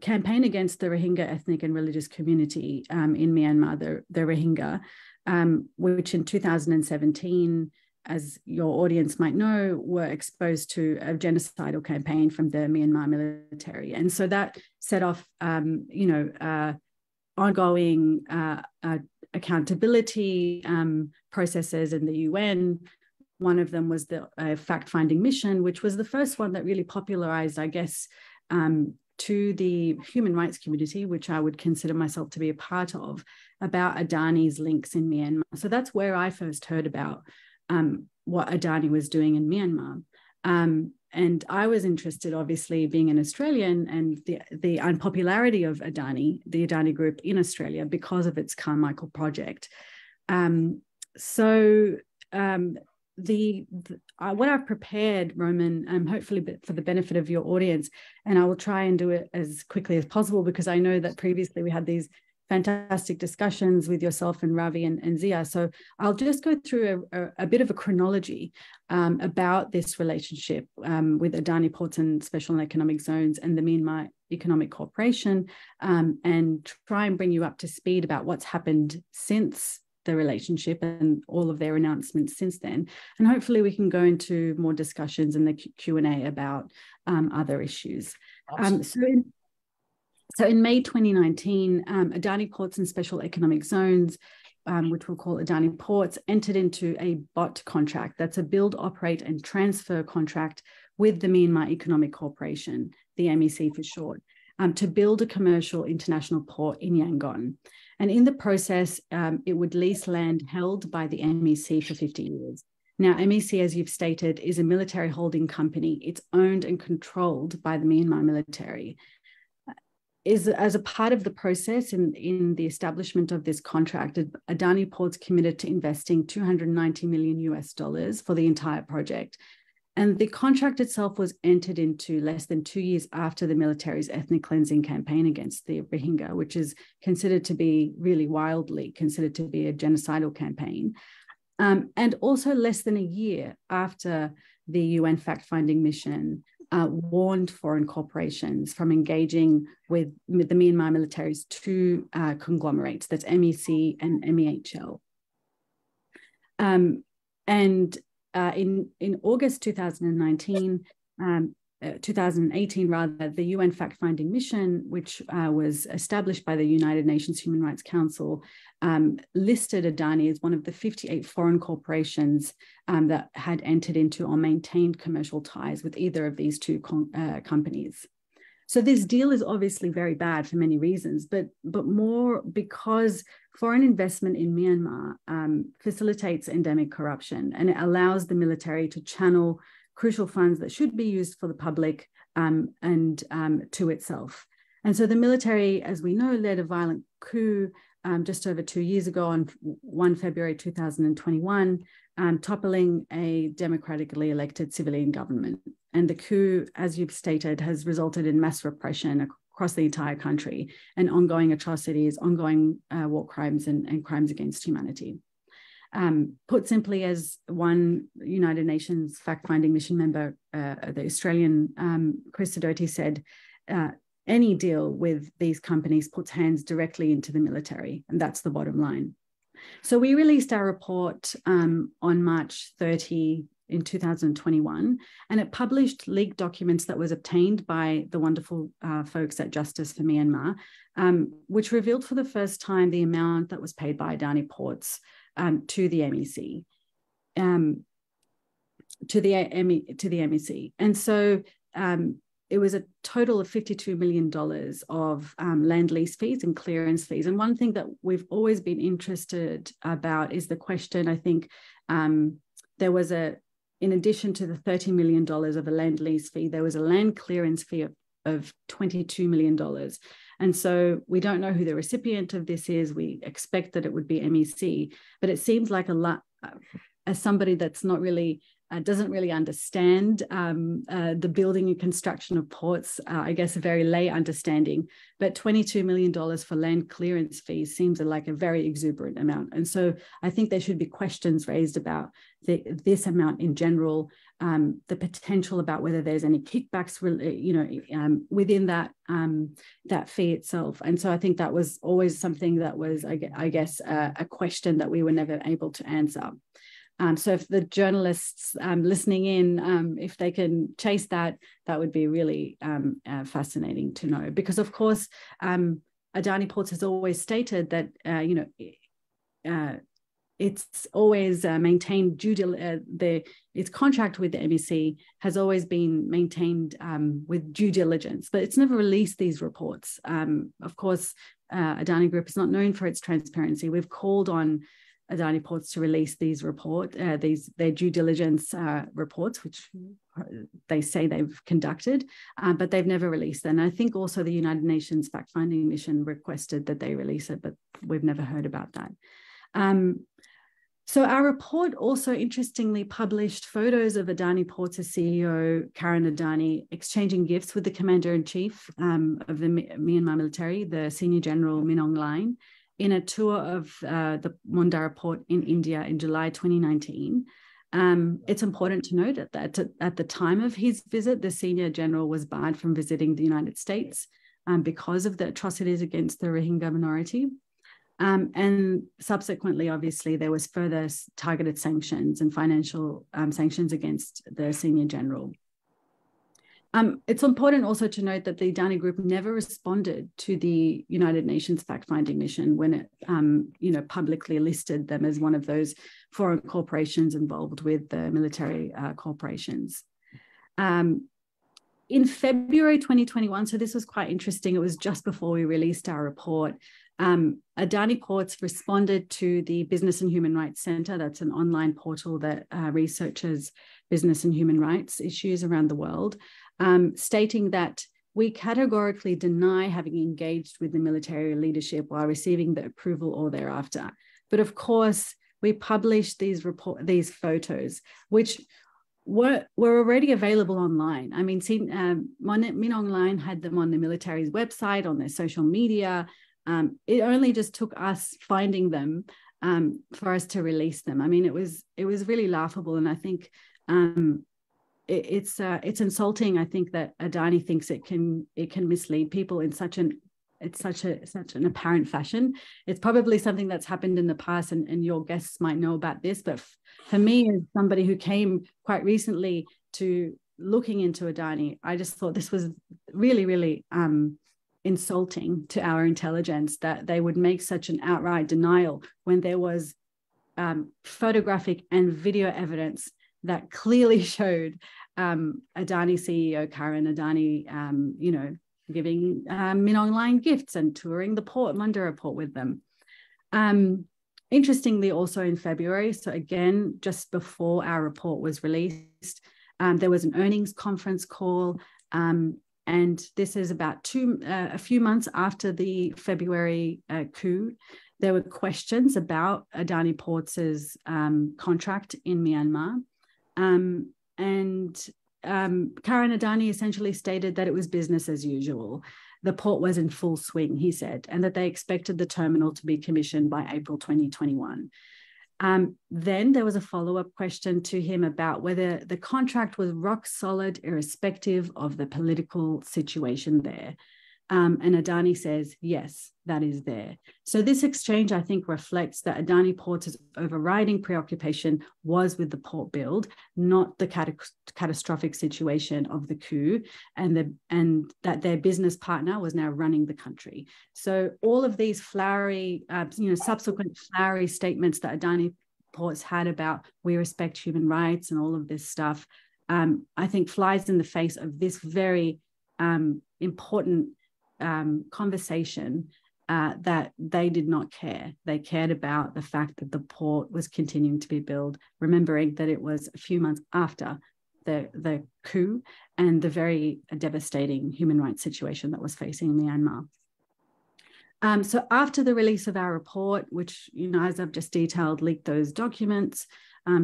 campaign against the Rohingya ethnic and religious community in Myanmar, the Rohingya, which in 2017, as your audience might know, were exposed to a genocidal campaign from the Myanmar military. And so that set off, ongoing accountability processes in the UN. One of them was the fact-finding mission, which was the first one that really popularized, I guess, to the human rights community, which I would consider myself to be a part of, about Adani's links in Myanmar. So that's where I first heard about what Adani was doing in Myanmar. And I was interested, obviously, being an Australian, and the unpopularity of Adani, the Adani Group in Australia, because of its Carmichael project. What I've prepared, Roman, hopefully for the benefit of your audience, and I will try and do it as quickly as possible, because I know that previously we had these fantastic discussions with yourself and Ravi and Zia. So I'll just go through a bit of a chronology about this relationship with Adani Ports and Special Economic Zones and the Myanmar Economic Corporation, and try and bring you up to speed about what's happened since the relationship and all of their announcements since then. And hopefully we can go into more discussions in the Q&A about other issues. So in May 2019, Adani Ports and Special Economic Zones, which we'll call Adani Ports, entered into a BOT contract. That's a build, operate and transfer contract with the Myanmar Economic Corporation, the MEC for short, to build a commercial international port in Yangon. And in the process, it would lease land held by the MEC for 50 years. Now, MEC, as you've stated, is a military holding company. It's owned and controlled by the Myanmar military. As a part of the process in the establishment of this contract, Adani Ports committed to investing $290 million for the entire project. And the contract itself was entered into less than 2 years after the military's ethnic cleansing campaign against the Rohingya, which is considered to be really wildly considered to be a genocidal campaign. And also less than a year after the UN fact-finding mission warned foreign corporations from engaging with the Myanmar military's two conglomerates, that's MEC and MEHL. In August 2018 rather, the UN fact-finding mission, which was established by the United Nations Human Rights Council, listed Adani as one of the 58 foreign corporations that had entered into or maintained commercial ties with either of these two companies. So this deal is obviously very bad for many reasons, but more because foreign investment in Myanmar facilitates endemic corruption, and it allows the military to channel crucial funds that should be used for the public and to itself. And so the military, as we know, led a violent coup just over 2 years ago on 1 February 2021, toppling a democratically elected civilian government. And the coup, as you've stated, has resulted in mass repression across the entire country and ongoing atrocities, ongoing war crimes and crimes against humanity. Put simply, as one United Nations fact-finding mission member, the Australian Chris Sidoti said, any deal with these companies puts hands directly into the military, and that's the bottom line. So we released our report on March 30 in 2021, and it published leaked documents that was obtained by the wonderful folks at Justice for Myanmar, which revealed for the first time the amount that was paid by Adani Ports to the MEC. To the MEC. And so it was a total of $52 million of land lease fees and clearance fees. And one thing that we've always been interested about is the question, I think there was in addition to the $30 million of a land lease fee, there was a land clearance fee of $22 million. And so we don't know who the recipient of this is. We expect that it would be MEC, but it seems like a lot, as somebody that's not really doesn't really understand the building and construction of ports, I guess a very lay understanding, but $22 million for land clearance fees seems like a very exuberant amount. And so I think there should be questions raised about this amount in general, the potential about whether there's any kickbacks, within that fee itself. And so I think that was always something that was, I guess, a question that we were never able to answer. So if the journalists listening in, if they can chase that, that would be really fascinating to know. Because of course, Adani Ports has always stated that, it's always maintained its contract with the MEC has always been maintained with due diligence, but it's never released these reports. Of course, Adani Group is not known for its transparency. We've called on Adani Ports to release these their due diligence reports, which they say they've conducted, but they've never released them. And I think also the United Nations fact-finding mission requested that they release it, but we've never heard about that. So our report also interestingly published photos of Adani Ports' CEO, Karen Adani, exchanging gifts with the Commander-in-Chief of the Myanmar military, the Senior General Min Aung Hlaing, in a tour of the Mondara port in India in July 2019. It's important to note that at the time of his visit, the senior general was barred from visiting the United States because of the atrocities against the Rohingya minority. And subsequently, obviously, there was further targeted sanctions and financial sanctions against the senior general. It's important also to note that the Adani Group never responded to the United Nations fact-finding mission when it, publicly listed them as one of those foreign corporations involved with the military corporations. In February 2021, so this was quite interesting. It was just before we released our report. Adani Ports responded to the Business and Human Rights Center. That's an online portal that researches business and human rights issues around the world, stating that we categorically deny having engaged with the military leadership while receiving the approval or thereafter. But of course, we published these photos, which were already available online. I mean, Min Aung Hlaing had them on the military's website, on their social media. It only just took us finding them for us to release them. I mean, it was really laughable, and I think it's insulting. I think that Adani thinks it can mislead people in such an apparent fashion. It's probably something that's happened in the past, and your guests might know about this. But for me, as somebody who came quite recently to looking into Adani, I just thought this was really, really insulting to our intelligence that they would make such an outright denial when there was photographic and video evidence that clearly showed Adani CEO Karen Adani, giving Min Aung Hlaing gifts and touring the port, Mondara port, with them. Interestingly, also in February, so again, just before our report was released, there was an earnings conference call, and this is about a few months after the February coup. There were questions about Adani Ports' contract in Myanmar. And Karen Adani essentially stated that it was business as usual. The port was in full swing, he said, and that they expected the terminal to be commissioned by April 2021. Then there was a follow-up question to him about whether the contract was rock solid, irrespective of the political situation there. And Adani says, yes, that is there. So this exchange, I think, reflects that Adani Ports' overriding preoccupation was with the port build, not the catastrophic situation of the coup, and that their business partner was now running the country. So all of these flowery, subsequent flowery statements that Adani Ports had about we respect human rights and all of this stuff, I think flies in the face of this very important conversation that they did not care. They cared about the fact that the port was continuing to be built, remembering that it was a few months after the coup and the very devastating human rights situation that was facing Myanmar. So after the release of our report, which, as I've just detailed, leaked those documents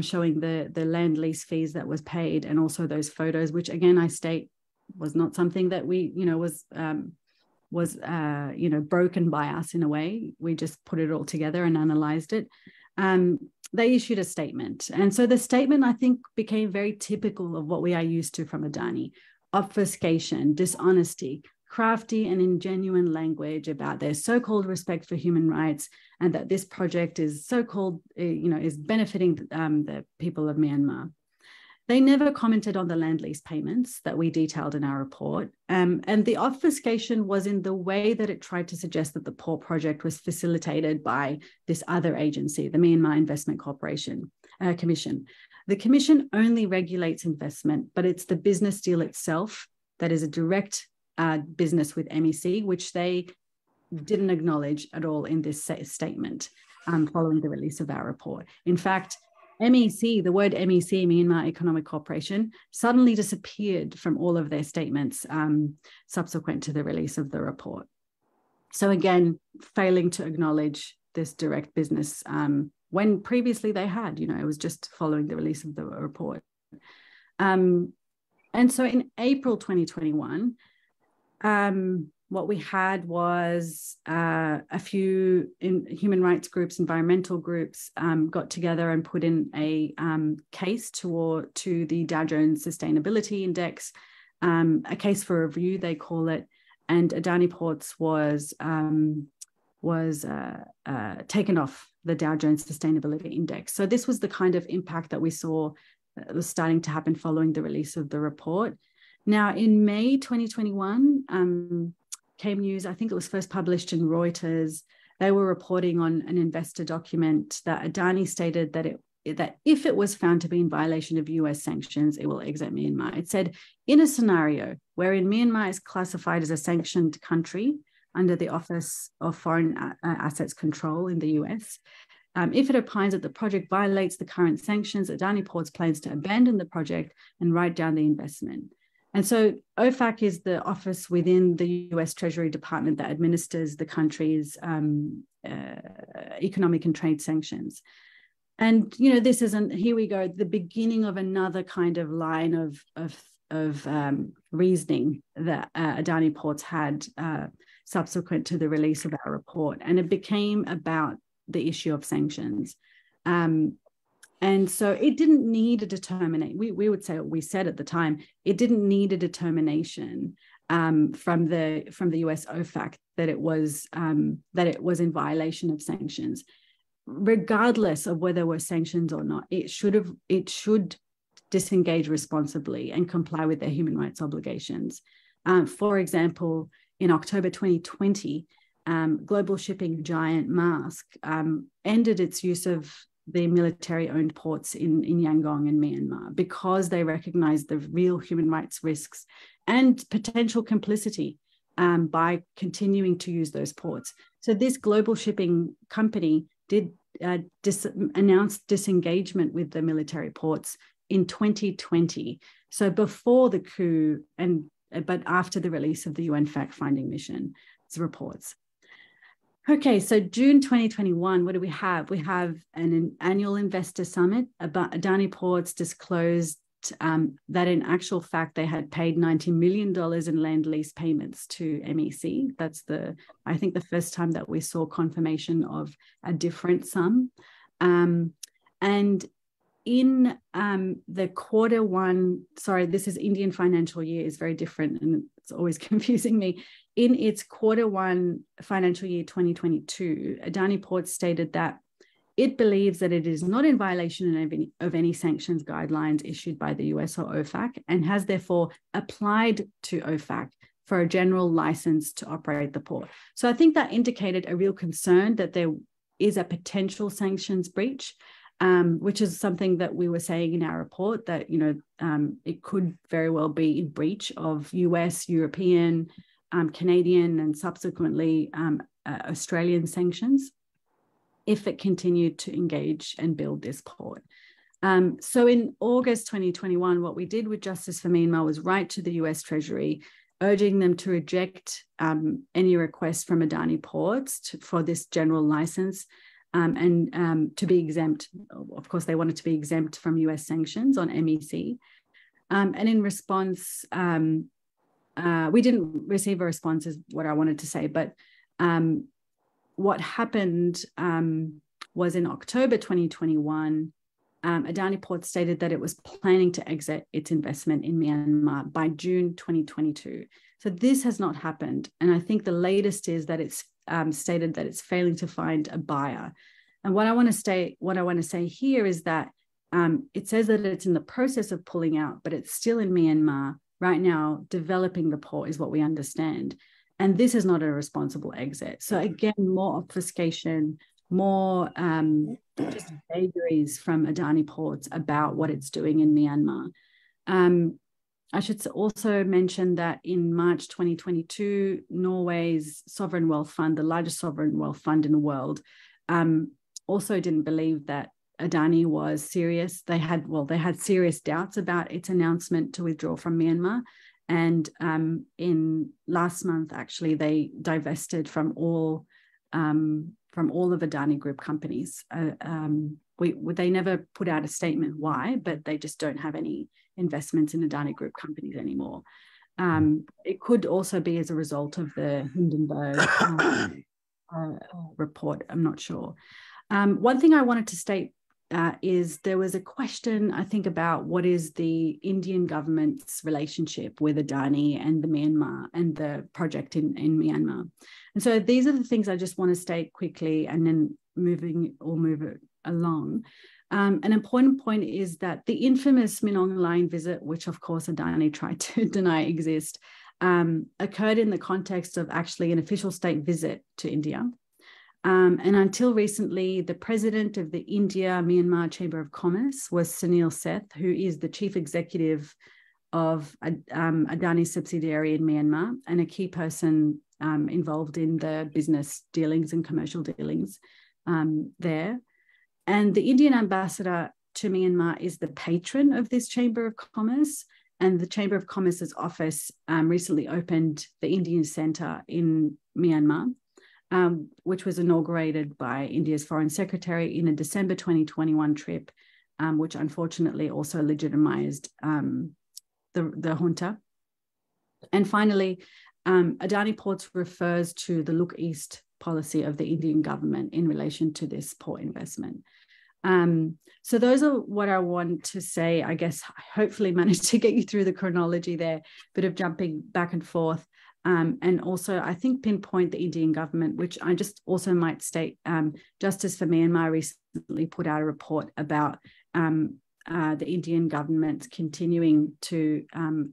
showing the land lease fees that was paid, and also those photos, which again I state was not something that we, was broken by us in a way. We just put it all together and analyzed it. They issued a statement. And so the statement, I think, became very typical of what we are used to from Adani: obfuscation, dishonesty, crafty and ingenuine language about their so-called respect for human rights, and that this project is so-called, is benefiting the people of Myanmar. They never commented on the land lease payments that we detailed in our report. And the obfuscation was in the way that it tried to suggest that the port project was facilitated by this other agency, the Myanmar Investment Commission. The commission only regulates investment, but it's the business deal itself that is a direct business with MEC, which they didn't acknowledge at all in this statement following the release of our report. In fact, MEC, the word MEC, Myanmar Economic Corporation, suddenly disappeared from all of their statements subsequent to the release of the report. So again, failing to acknowledge this direct business when previously they had, it was just following the release of the report. And so in April 2021, what we had was a few human rights groups, environmental groups got together and put in a case to the Dow Jones Sustainability Index, a case for review, they call it, and Adani Ports was taken off the Dow Jones Sustainability Index. So this was the kind of impact that we saw was starting to happen following the release of the report. Now, in May 2021, came news, I think it was first published in Reuters. They were reporting on an investor document that Adani stated that if it was found to be in violation of US sanctions, it will exit Myanmar. It said, in a scenario wherein Myanmar is classified as a sanctioned country under the Office of Foreign Assets Control in the US, if it opines that the project violates the current sanctions, Adani Ports plans to abandon the project and write down the investment. And so OFAC is the office within the US Treasury Department that administers the country's economic and trade sanctions. And, this isn't, here we go, the beginning of another kind of line of reasoning that Adani Ports had subsequent to the release of our report. And it became about the issue of sanctions. And so it didn't need a determination. We would say, we said at the time, it didn't need a determination from the US OFAC that it was in violation of sanctions, regardless of whether there were sanctions or not. It should disengage responsibly and comply with their human rights obligations. For example, in October 2020, global shipping giant Maersk ended its use of the military-owned ports in Yangon and Myanmar because they recognized the real human rights risks and potential complicity by continuing to use those ports. So this global shipping company did announce disengagement with the military ports in 2020. So before the coup, but after the release of the UN fact-finding mission's reports. Okay, so June 2021, what do we have? We have an annual investor summit. Adani Ports disclosed that in actual fact, they had paid $90 million in land lease payments to MEC. That's I think the first time that we saw confirmation of a different sum. And in the Q1, sorry, this is Indian financial year, is very different and it's always confusing me. in its Q1 financial year 2022, Adani Ports stated that it believes that it is not in violation of any sanctions guidelines issued by the US or OFAC, and has therefore applied to OFAC for a general license to operate the port. So I think that indicated a real concern that there is a potential sanctions breach, which is something that we were saying in our report, that it could very well be in breach of US, European, Canadian, and subsequently Australian sanctions if it continued to engage and build this port. So in August 2021, what we did with Justice for Myanmar was write to the US Treasury, urging them to reject any request from Adani Ports for this general license and to be exempt. Of course, they wanted to be exempt from US sanctions on MEC. And in response, we didn't receive a response, is what I wanted to say, but what happened was in October 2021, Adani Ports stated that it was planning to exit its investment in Myanmar by June 2022. So this has not happened. And I think the latest is that it's stated that it's failing to find a buyer. And what I want to say here is that it says that it's in the process of pulling out, but it's still in Myanmar right now. Developing the port is what we understand. And this is not a responsible exit. So again, more obfuscation, more just vagaries from Adani Ports about what it's doing in Myanmar. I should also mention that in March 2022, Norway's sovereign wealth fund, the largest sovereign wealth fund in the world, also didn't believe that Adani was serious. They had serious doubts about its announcement to withdraw from Myanmar. And in last month, actually, they divested from all of Adani Group companies. They never put out a statement why, but they just don't have any investments in Adani Group companies anymore. It could also be as a result of the Hindenburg report. I'm not sure. One thing I wanted to state is there was a question, I think, about what is the Indian government's relationship with Adani and the Myanmar and the project in Myanmar. And so these are the things I just want to state quickly, and then move it along. An important point is that the infamous Minong Line visit, which of course Adani tried to deny exist, occurred in the context of actually an official state visit to India. And until recently, the president of the India-Myanmar Chamber of Commerce was Sunil Seth, who is the chief executive of Adani's subsidiary in Myanmar and a key person involved in the business dealings and commercial dealings there. And the Indian ambassador to Myanmar is the patron of this Chamber of Commerce. And the Chamber of Commerce's office recently opened the Indian Centre in Myanmar, which was inaugurated by India's Foreign Secretary in a December 2021 trip, which unfortunately also legitimized the junta. And finally, Adani Ports refers to the Look East policy of the Indian government in relation to this port investment. So those are what I want to say. I guess hopefully managed to get you through the chronology there, bit of jumping back and forth. And also, I think, pinpoint the Indian government, which I just also might state, Justice for Myanmar recently put out a report about the Indian government continuing to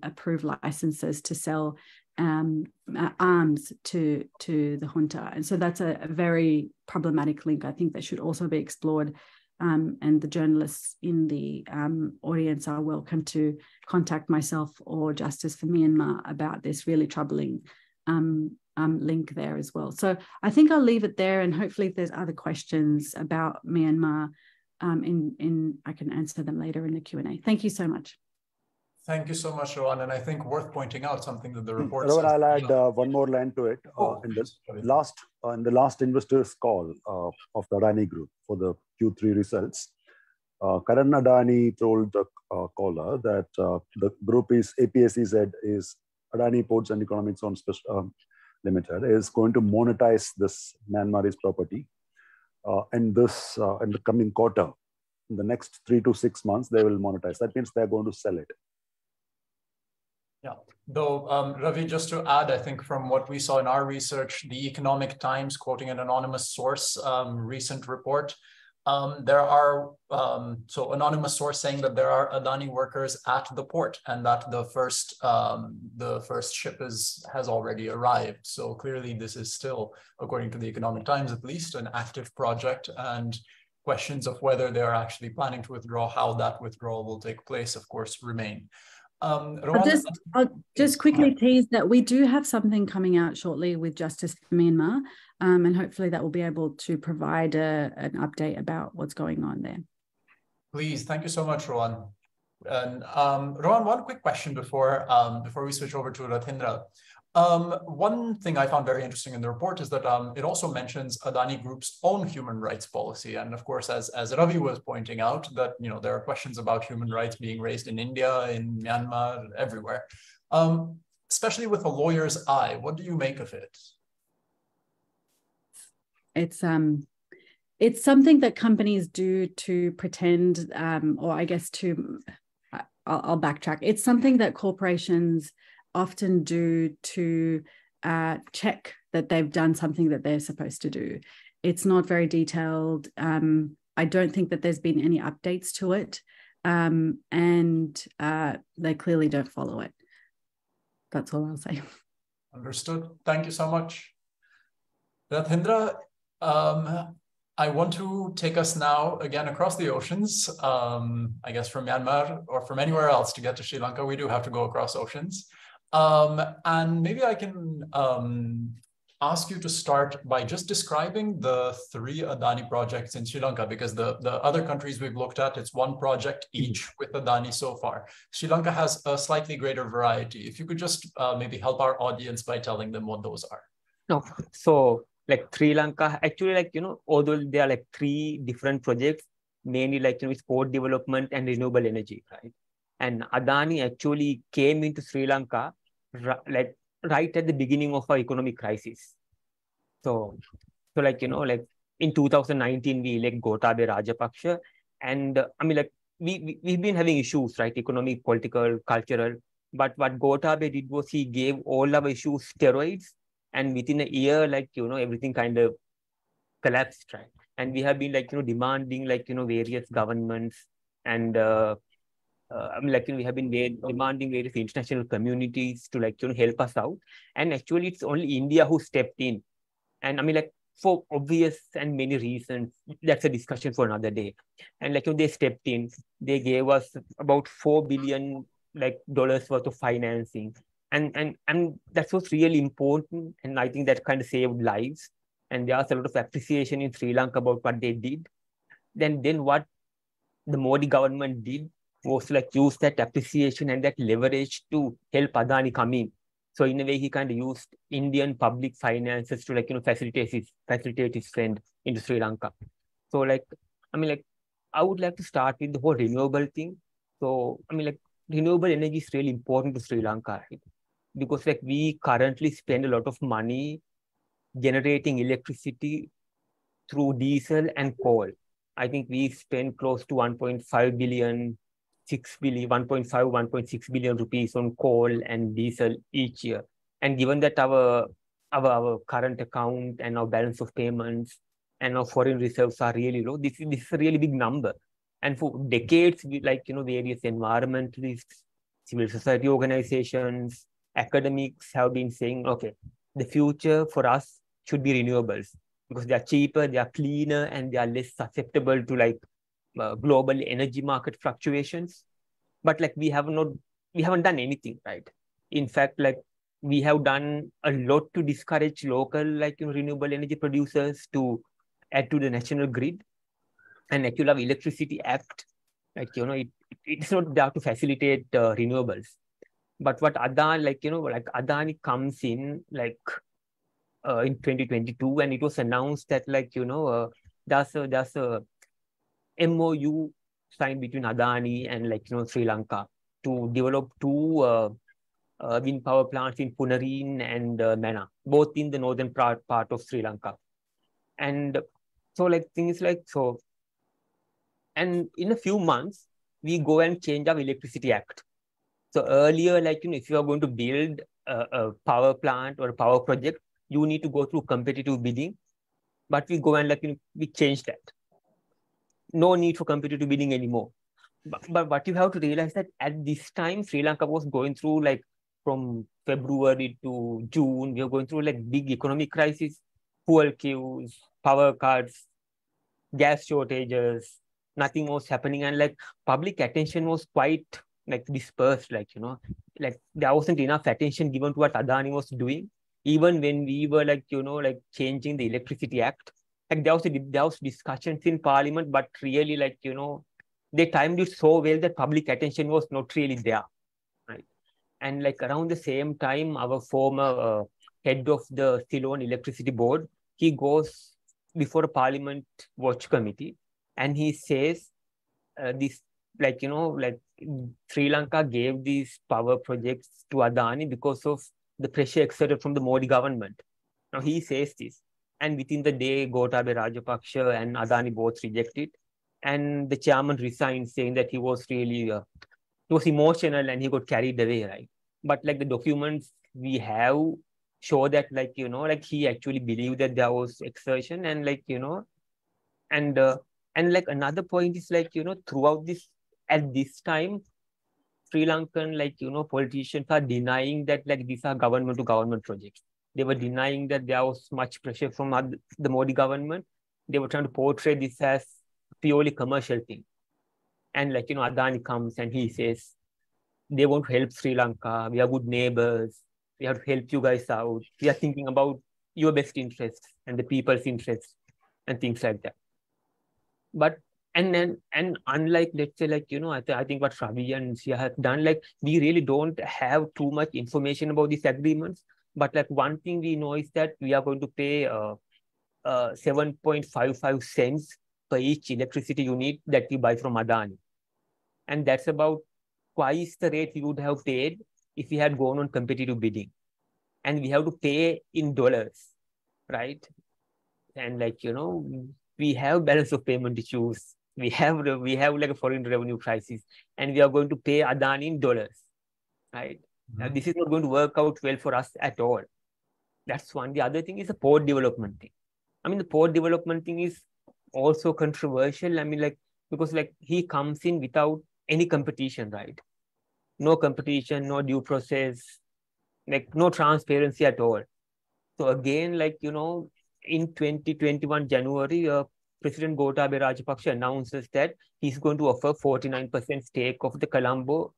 approve licenses to sell arms to the junta. And so that's a very problematic link. I think that should also be explored. And the journalists in the audience are welcome to contact myself or Justice for Myanmar about this really troubling link there as well. So I think I'll leave it there, and hopefully if there's other questions about Myanmar, I can answer them later in the Q&A. Thank you so much. Thank you so much, Rowan. And I think worth pointing out something that the report says. I'll add one more line to it. In the last investors call of the Adani Group for the Q3 results, Karan Adani told the caller that the group is APSEZ is Adani Ports and Economic Zone Limited is going to monetize this Myanmarese property, and this in the coming quarter, in the next 3 to 6 months, they will monetize. That means they're going to sell it. Yeah, though, Ravi, just to add, I think from what we saw in our research, the Economic Times, quoting an anonymous source, recent report, there are, so anonymous source saying that there are Adani workers at the port and that the first ship has already arrived. So clearly this is still, according to the Economic Times at least, an active project, and questions of whether they're actually planning to withdraw, how that withdrawal will take place, of course, remain. I'll just quickly tease that we do have something coming out shortly with Justice for Myanmar, and hopefully that will be able to provide an update about what's going on there. Please, thank you so much, Rohan. And Rohan, one quick question before we switch over to Rathendra. One thing I found very interesting in the report is that it also mentions Adani Group's own human rights policy. And of course, as Ravi was pointing out, that there are questions about human rights being raised in India, in Myanmar, everywhere. Especially with a lawyer's eye, what do you make of it? It's something that companies do to pretend, or I guess I'll backtrack. It's something that corporations often do to check that they've done something that they're supposed to do. It's not very detailed. I don't think that there's been any updates to it, and they clearly don't follow it. That's all I'll say. Understood. Thank you so much. Rathendra, I want to take us now again across the oceans, I guess from Myanmar or from anywhere else to get to Sri Lanka. We do have to go across oceans. And maybe I can ask you to start by just describing the 3 Adani projects in Sri Lanka, because the other countries we've looked at, it's 1 project each with Adani so far. Sri Lanka has a slightly greater variety. If you could just maybe help our audience by telling them what those are. No, so like Sri Lanka, actually, although there are 3 different projects, mainly with port development and renewable energy, right? And Adani actually came into Sri Lanka right at the beginning of our economic crisis. So in 2019 we elect Gotabaya Rajapaksa, and we've been having issues, right? Economic, political, cultural. But what Gotabaya did was he gave all our issues steroids, and within a year, everything kind of collapsed, right? And we have been demanding various governments and we have been demanding various international communities to help us out. And actually it's only India who stepped in. And for obvious and many reasons, that's a discussion for another day. And they stepped in, they gave us about $4 billion dollars worth of financing. And that's what's really important. And I think that kind of saved lives. And there's a lot of appreciation in Sri Lanka about what they did. Then what the Modi government did was use that appreciation and that leverage to help Adani come in. So in a way, he kind of used Indian public finances to facilitate his friend into Sri Lanka. So I would like to start with the whole renewable thing. So renewable energy is really important to Sri Lanka, right? Because we currently spend a lot of money generating electricity through diesel and coal. I think we spend close to 1.5 billion, 1.6 billion rupees on coal and diesel each year. And given that our current account and our balance of payments and our foreign reserves are really low, this is a really big number. And for decades, various environmentalists, civil society organizations, academics have been saying, okay, the future for us should be renewables because they are cheaper, they are cleaner, and they are less susceptible to global energy market fluctuations. But we haven't done anything, right? In fact, we have done a lot to discourage local renewable energy producers to add to the national grid. And actually our Electricity Act, it's not there to facilitate renewables. But what Adani, Adani comes in in 2022, and it was announced that there's a MOU signed between Adani and Sri Lanka to develop 2 wind power plants in Punareen and Mana, both in the northern part of Sri Lanka. And so things so, and in a few months we go and change our Electricity Act. So earlier, like, if you are going to build a power plant or a power project, you need to go through competitive bidding. But we go and like, we change that. No need for competitive bidding anymore. But what you have to realize that at this time, Sri Lanka was going through like from February to June, we were going through like big economic crisis, fuel queues, power cuts, gas shortages, nothing was happening. And like public attention was quite like dispersed, like, like there wasn't enough attention given to what Adani was doing. Even when we were like, like changing the Electricity Act, like there was discussions in Parliament, but really like, they timed it so well that public attention was not really there, right? And like around the same time, our former head of the Ceylon Electricity Board, he goes before a Parliament Watch Committee, and he says this, like, like Sri Lanka gave these power projects to Adani because of the pressure exerted from the Modi government. Now he says this, and within the day, Gotabaya Rajapaksa and Adani both rejected, and the chairman resigned, saying that he was really, he was emotional and he got carried away, right? But like the documents we have show that, like, like he actually believed that there was exertion, and like, and like another point is like, throughout this, at this time, Sri Lankan, like, politicians are denying that like these are government to government projects. They were denying that there was much pressure from the Modi government. They were trying to portray this as purely commercial thing. And like, Adani comes and he says, they want to help Sri Lanka. We are good neighbors. We have to help you guys out. We are thinking about your best interests and the people's interests and things like that. But and unlike, let's say, like, I think what Ravi and Sia have done, like, we really don't have too much information about these agreements. But like one thing we know is that we are going to pay 7.55 cents per each electricity unit that we buy from Adani. And that's about twice the rate we would have paid if we had gone on competitive bidding. And we have to pay in dollars, right? And like, we have balance of payment issues. We have like a foreign revenue crisis, and we are going to pay Adani in dollars, right? Now, this is not going to work out well for us at all. That's one. The other thing is the port development thing. I mean, the port development thing is also controversial. I mean, like, because like he comes in without any competition, right? No competition, no due process, like no transparency at all. So again, like, in 2021 January, President Gotabaya Rajapaksa announces that he's going to offer 49% stake of the Colombo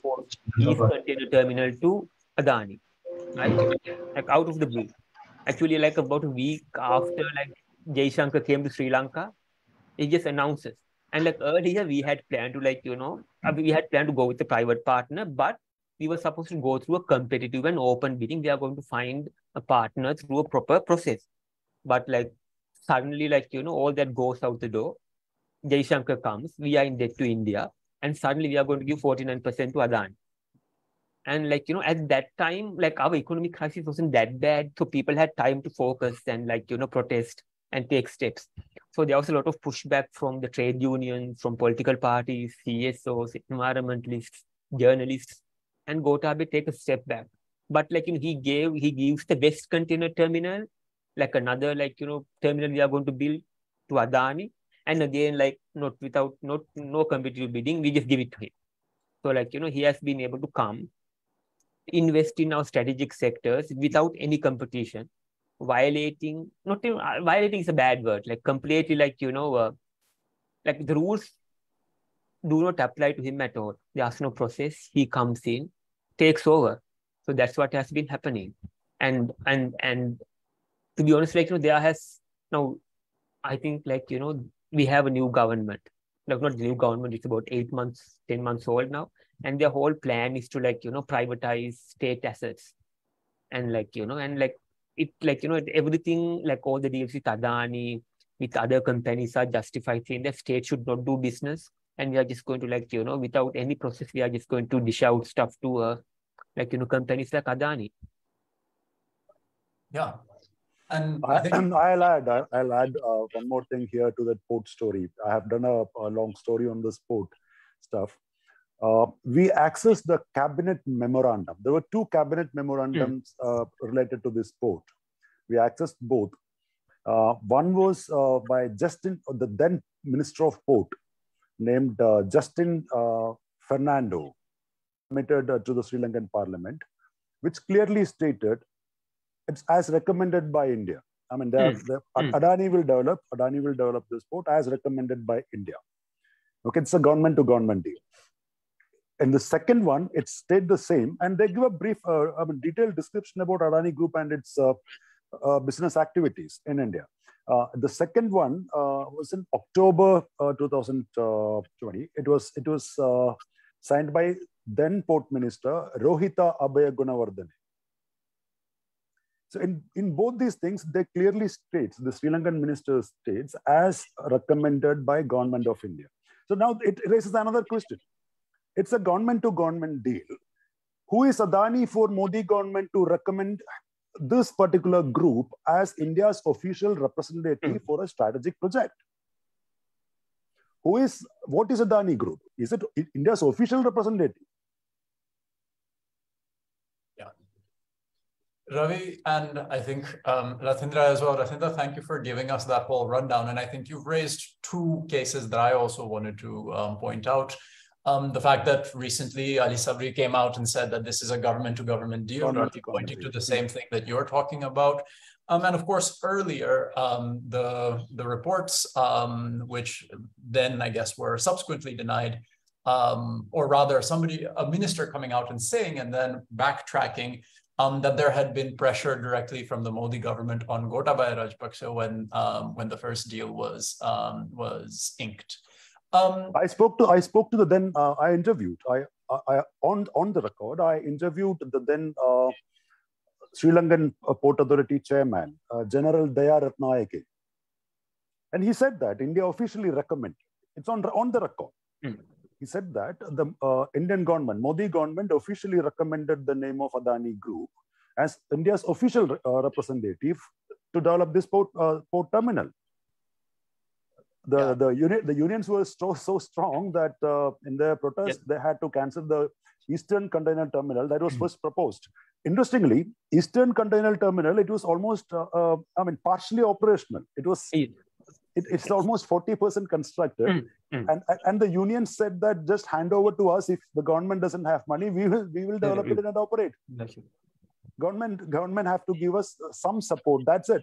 Port East Container Terminal to Adani, right? Like out of the blue. Actually, like about a week after like Jaishankar came to Sri Lanka, he just announces. And like earlier, we had planned to like, we had planned to go with a private partner, but we were supposed to go through a competitive and open bidding. We are going to find a partner through a proper process. But like suddenly, like, all that goes out the door. Jaishankar comes, we are in debt to India, and suddenly we are going to give 49% to Adani. And like, at that time, like our economic crisis wasn't that bad. So people had time to focus and like, protest and take steps. So there was a lot of pushback from the trade unions, from political parties, CSOs, environmentalists, journalists, and Gotabaya take a step back. But like, he gives the West Container Terminal, like another, like, terminal we are going to build to Adani. And again, like, no competitive bidding, we just give it to him. So like, he has been able to come, invest in our strategic sectors without any competition, violating is a bad word, like completely, like, like the rules do not apply to him at all. There's no process. He comes in, takes over. So that's what has been happening. And to be honest, like, there has now, I think, like, we have a new government. Like, not new government, it's about 10 months old now. And their whole plan is to, like, privatize state assets. And like, and like, it, like, everything, like all the deals with Adani, with other companies are justified saying that state should not do business. And we are just going to, like, without any process, we are just going to dish out stuff to, like, companies like Adani. Yeah. And I'll add one more thing here to that port story. I have done a long story on this port stuff. we accessed the cabinet memorandum. There were 2 cabinet memorandums related to this port. We accessed both. One was by Justin, the then Minister of Port, named Justin Fernando, submitted to the Sri Lankan Parliament, which clearly stated it's as recommended by India. I mean, Adani will develop this port as recommended by India. Okay, it's a government-to-government deal. In the second one, it stayed the same, and they give a brief, detailed description about Adani Group and its business activities in India. The second one was in October 2020. It was signed by then Port Minister Rohita Abaya Gunawardene. So in both these things, they clearly states, the Sri Lankan minister states, as recommended by Government of India. So now it raises another question. It's a government-to-government deal. Who is Adani for Modi government to recommend this particular group as India's official representative for a strategic project? What is Adani Group? Is it India's official representative? Yeah. Ravi, and I think Ratindra as well. Ratindra, thank you for giving us that whole rundown. And I think you've raised 2 cases that I also wanted to point out. The fact that recently Ali Sabri came out and said that this is a government-to-government deal, pointing to the same thing that you're talking about. And of course, earlier, the reports, which then I guess were subsequently denied, or rather a minister coming out and saying and then backtracking that there had been pressure directly from the Modi government on Gotabaya Rajapaksa when the first deal was inked. I spoke to the then I interviewed on the record. I interviewed the then Sri Lankan Port Authority chairman, General Daya Ratnayake, and he said that India officially recommended. It's on the record. He said that the Indian government, Modi government, officially recommended the name of Adani Group as India's official representative to develop this port terminal. The unions were so strong that in their protest, they had to cancel the Eastern Container Terminal that was first proposed. Interestingly, Eastern Container Terminal, it was almost, partially operational. It's almost 40% constructed. And the union said that just hand over to us. If the government doesn't have money, we will develop it and operate. Government have to give us some support. That's it.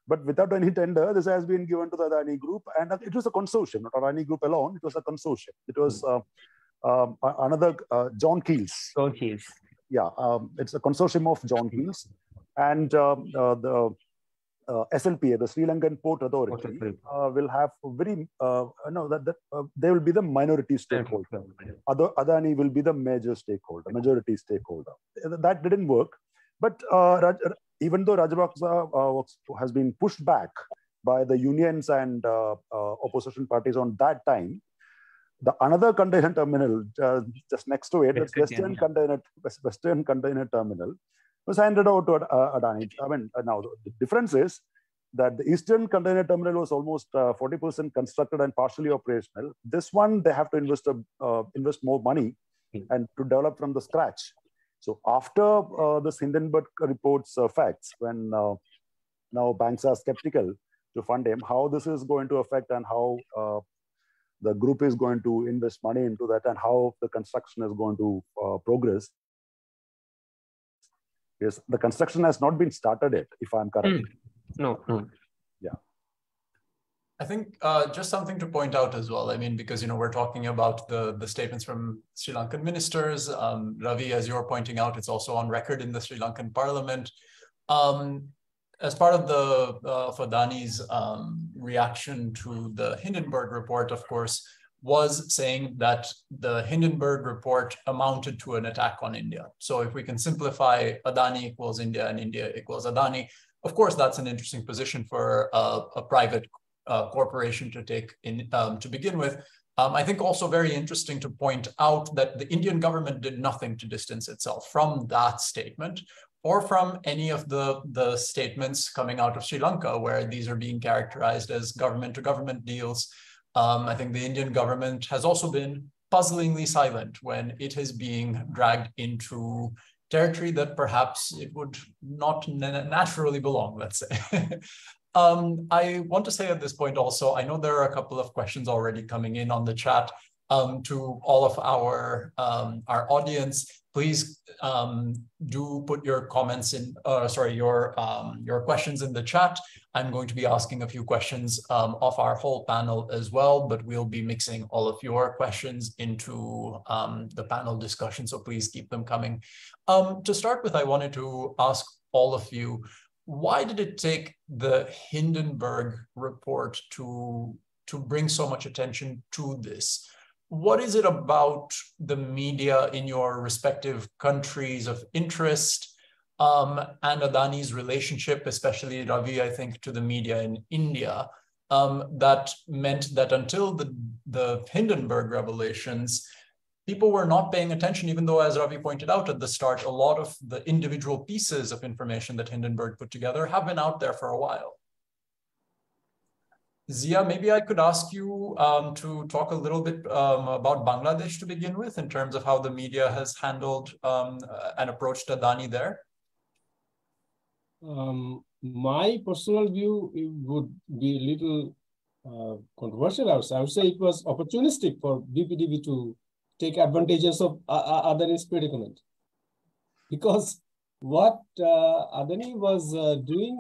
But without any tender, this has been given to the Adani Group, and it was a consortium, not Adani Group alone. It was a consortium. It was another John Keels. John Keels. Yeah, it's a consortium of John Keels, and the SLPA, the Sri Lankan Port Authority, will have very they will be the minority stakeholder. Adani will be the majority stakeholder. That didn't work, but even though Rajapaksa has been pushed back by the unions and opposition parties on that time, another container terminal just next to it, the Western Container Terminal, was handed over to Adani. Now the difference is that the Eastern Container Terminal was almost 40% constructed and partially operational. This one, they have to invest more money and to develop from the scratch. So after this Hindenburg reports facts, when now banks are skeptical to fund him, how this is going to affect and how the group is going to invest money into that and how the construction is going to progress. Yes, the construction has not been started yet, if I'm correct. No. Yeah. I think just something to point out as well. I mean, because we're talking about the statements from Sri Lankan ministers. Ravi, as you're pointing out, it's also on record in the Sri Lankan parliament. As part of Adani's reaction to the Hindenburg report, of course, was saying that the Hindenburg report amounted to an attack on India. So if we can simplify Adani equals India and India equals Adani, of course, that's an interesting position for a private corporation to take to begin with. I think also very interesting to point out that the Indian government did nothing to distance itself from that statement or from any of the statements coming out of Sri Lanka, where these are being characterized as government-to-government deals. I think the Indian government has also been puzzlingly silent when it is being dragged into territory that perhaps it would not naturally belong, let's say. I want to say at this point also, I know there are a couple of questions already coming in on the chat to all of our audience. Please do put your comments in, your questions in the chat. I'm going to be asking a few questions of our whole panel as well, but we'll be mixing all of your questions into the panel discussion, so please keep them coming. To start with, I wanted to ask all of you, why did it take the Hindenburg report to bring so much attention to this? What is it about the media in your respective countries of interest and Adani's relationship, especially Ravi, I think, to the media in India, that meant that until the Hindenburg revelations, people were not paying attention, even though, as Ravi pointed out at the start, a lot of the individual pieces of information that Hindenburg put together have been out there for a while. Zia, maybe I could ask you to talk a little bit about Bangladesh to begin with, in terms of how the media has handled and approached Adani there. My personal view would be a little controversial. I would say it was opportunistic for BPDB to take advantages of Adani's predicament, because what Adani was doing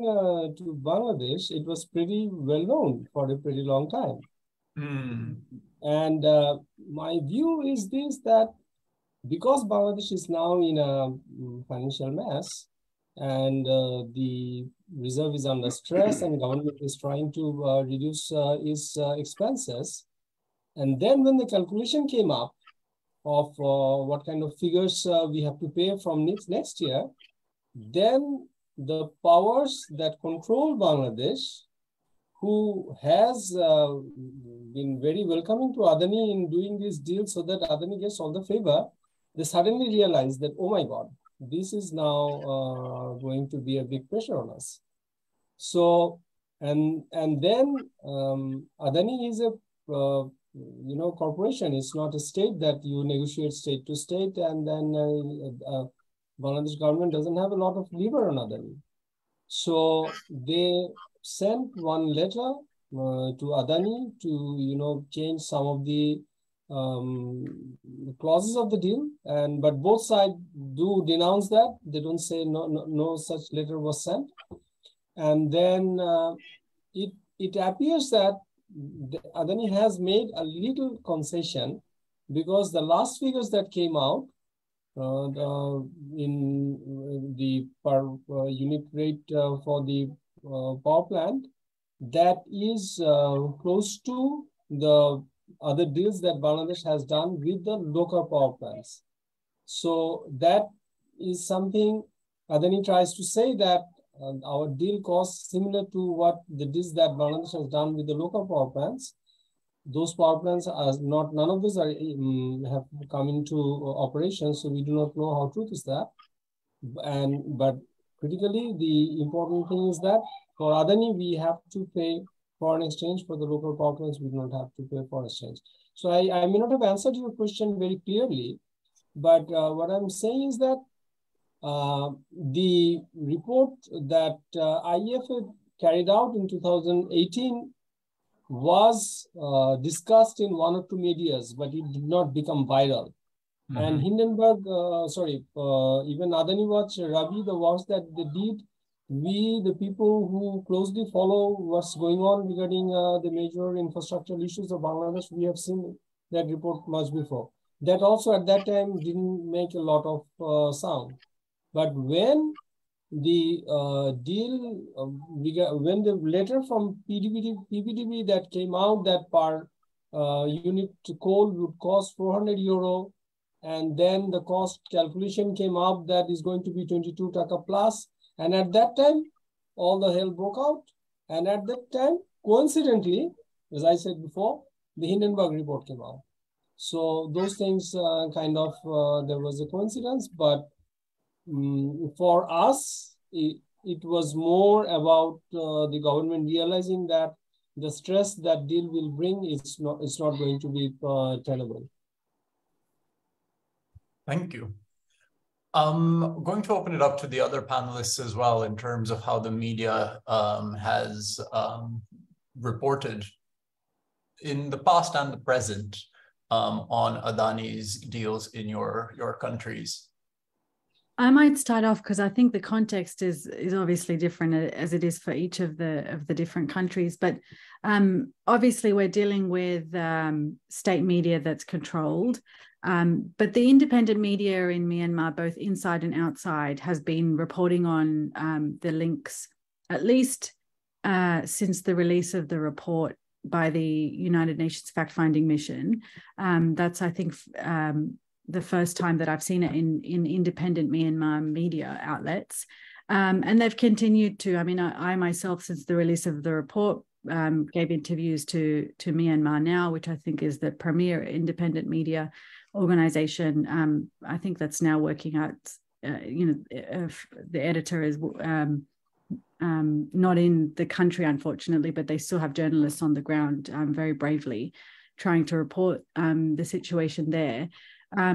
to Bangladesh, it was pretty well known for a pretty long time. And my view is this, that because Bangladesh is now in a financial mess, and the reserve is under stress, and government is trying to reduce its expenses, and then when the calculation came up of what kind of figures we have to pay from next year, then the powers that control Bangladesh, who has been very welcoming to Adani in doing this deal so that Adani gets all the favor, they suddenly realize that, oh my God, this is now going to be a big pressure on us. So, and then Adani is a corporation. It's not a state that you negotiate state to state, and then Bangladesh government doesn't have a lot of lever on Adani. So they sent one letter to Adani to change some of the clauses of the deal, but both sides do denounce that. They don't say no such letter was sent. And then it appears that Adani has made a little concession, because the last figures that came out in the per unit rate for the power plant, that is close to the other deals that Bangladesh has done with the local power plants. So that is something Adani tries to say, that our deal costs similar to what the deals that Bangladesh has done with the local power plants. Those power plants are not, none of those are have come into operation, so we do not know how true is that. But critically, the important thing is that for Adani, we have to pay foreign exchange. For the local power plants, we do not have to pay foreign exchange. So I may not have answered your question very clearly, but what I'm saying is that the report that IEF carried out in 2018 was discussed in one or two medias, but it did not become viral. And Hindenburg, even Adani Watch, Ravi, the watch that they did, we, the people who closely follow what's going on regarding the major infrastructure issues of Bangladesh, we have seen that report much before. That also at that time didn't make a lot of sound. But when the deal, when the letter from PPDB that came out that per unit coal would cost 400 euro, and then the cost calculation came up that is going to be 22 taka plus. And at that time, all the hell broke out. And at that time, coincidentally, as I said before, the Hindenburg report came out. So those things kind of, there was a coincidence, but for us, it was more about the government realizing that the stress that deal will bring is not going to be tenable. Thank you. I'm going to open it up to the other panelists as well in terms of how the media has reported in the past and the present on Adani's deals in your countries. I might start off because I think the context is obviously different as it is for each of the different countries. But obviously, we're dealing with state media that's controlled. But the independent media in Myanmar, both inside and outside, has been reporting on the links, at least since the release of the report by the United Nations fact-finding mission. That's, I think, the first time that I've seen it in independent Myanmar media outlets. And they've continued to, I mean, I myself, since the release of the report, gave interviews to Myanmar Now, which I think is the premier independent media organization. I think that's now working out, the editor is not in the country, unfortunately, but they still have journalists on the ground very bravely trying to report the situation there.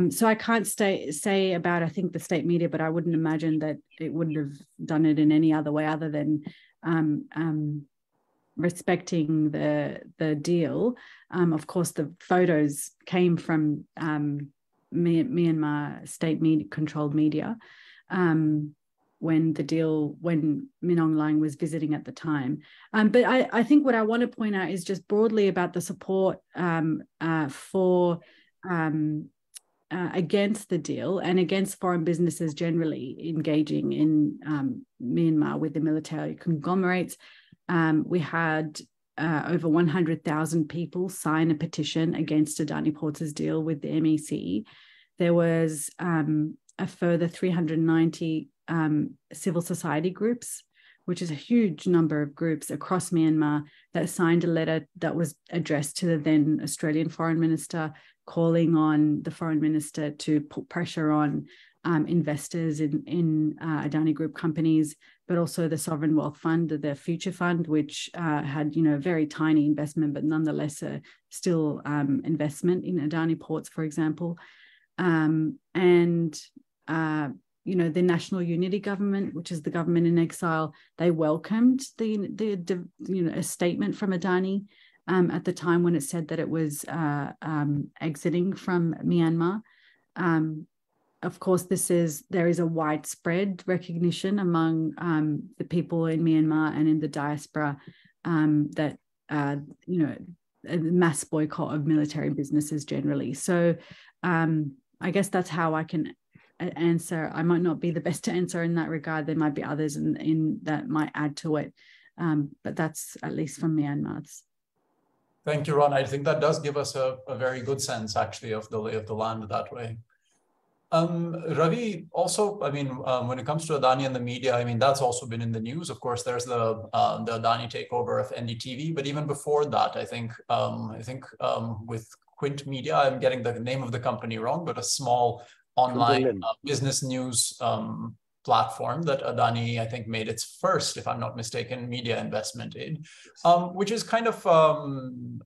So I can't say about, I think, the state media, but I wouldn't imagine that it wouldn't have done it in any other way other than respecting the deal. Of course, the photos came from Myanmar state media, controlled media, when Min Aung Hlaing was visiting at the time. But I think what I want to point out is just broadly about the support for against the deal and against foreign businesses generally engaging in Myanmar with the military conglomerates. We had over 100,000 people sign a petition against Adani Ports' deal with the MEC. There was a further 390 civil society groups, which is a huge number of groups across Myanmar, that signed a letter that was addressed to the then Australian Foreign Minister, calling on the Foreign Minister to put pressure on investors in Adani Group companies, but also the Sovereign Wealth Fund, the Future Fund, which had very tiny investment, but nonetheless still investment in Adani Ports, for example. The National Unity Government, which is the government in exile, they welcomed a statement from Adani at the time when it said that it was exiting from Myanmar. Of course, there is a widespread recognition among the people in Myanmar and in the diaspora that a mass boycott of military businesses generally. So I guess that's how I can answer. I might not be the best to answer in that regard. There might be others in that might add to it, but that's at least from Myanmar's. Thank you, Ron. I think that does give us a very good sense, actually, of the lay of the land that way. Ravi, also, I mean, when it comes to Adani and the media, I mean, that's also been in the news. Of course, there's the Adani takeover of NDTV, but even before that, I think with Quint Media, I'm getting the name of the company wrong, but a small online business news platform that Adani, I think, made its first, if I'm not mistaken, media investment in, which is kind of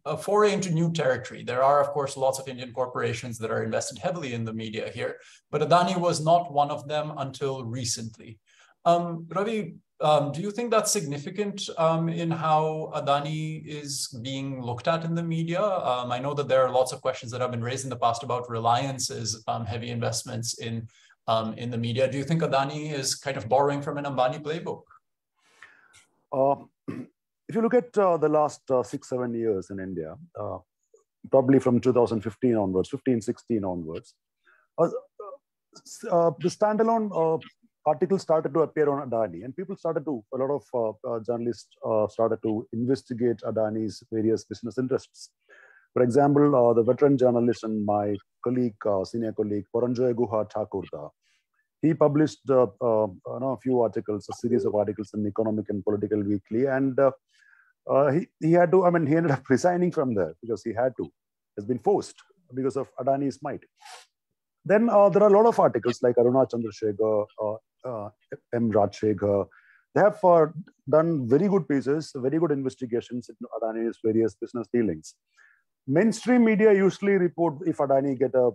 a foray into new territory. There are, of course, lots of Indian corporations that are invested heavily in the media here, but Adani was not one of them until recently. Ravi, do you think that's significant in how Adani is being looked at in the media? I know that there are lots of questions that have been raised in the past about Reliance's heavy investments in the media. Do you think Adani is kind of borrowing from an Ambani playbook? If you look at the last 6-7 years in India, probably from 2015 onwards, 15-16 onwards, the standalone articles started to appear on Adani, and people started to, a lot of journalists started to investigate Adani's various business interests. For example, the veteran journalist and my colleague, senior colleague, Paranjoy Guha Thakurda, he published a few articles, a series of articles in Economic and Political Weekly, and he had to, I mean, he ended up resigning from there because he had to, has been forced because of Adani's might. Then there are a lot of articles like Aruna Chandrasekhar, M. Rajshekhar. They have done very good pieces, very good investigations into Adani's various business dealings. mainstream media usually report if Adani get a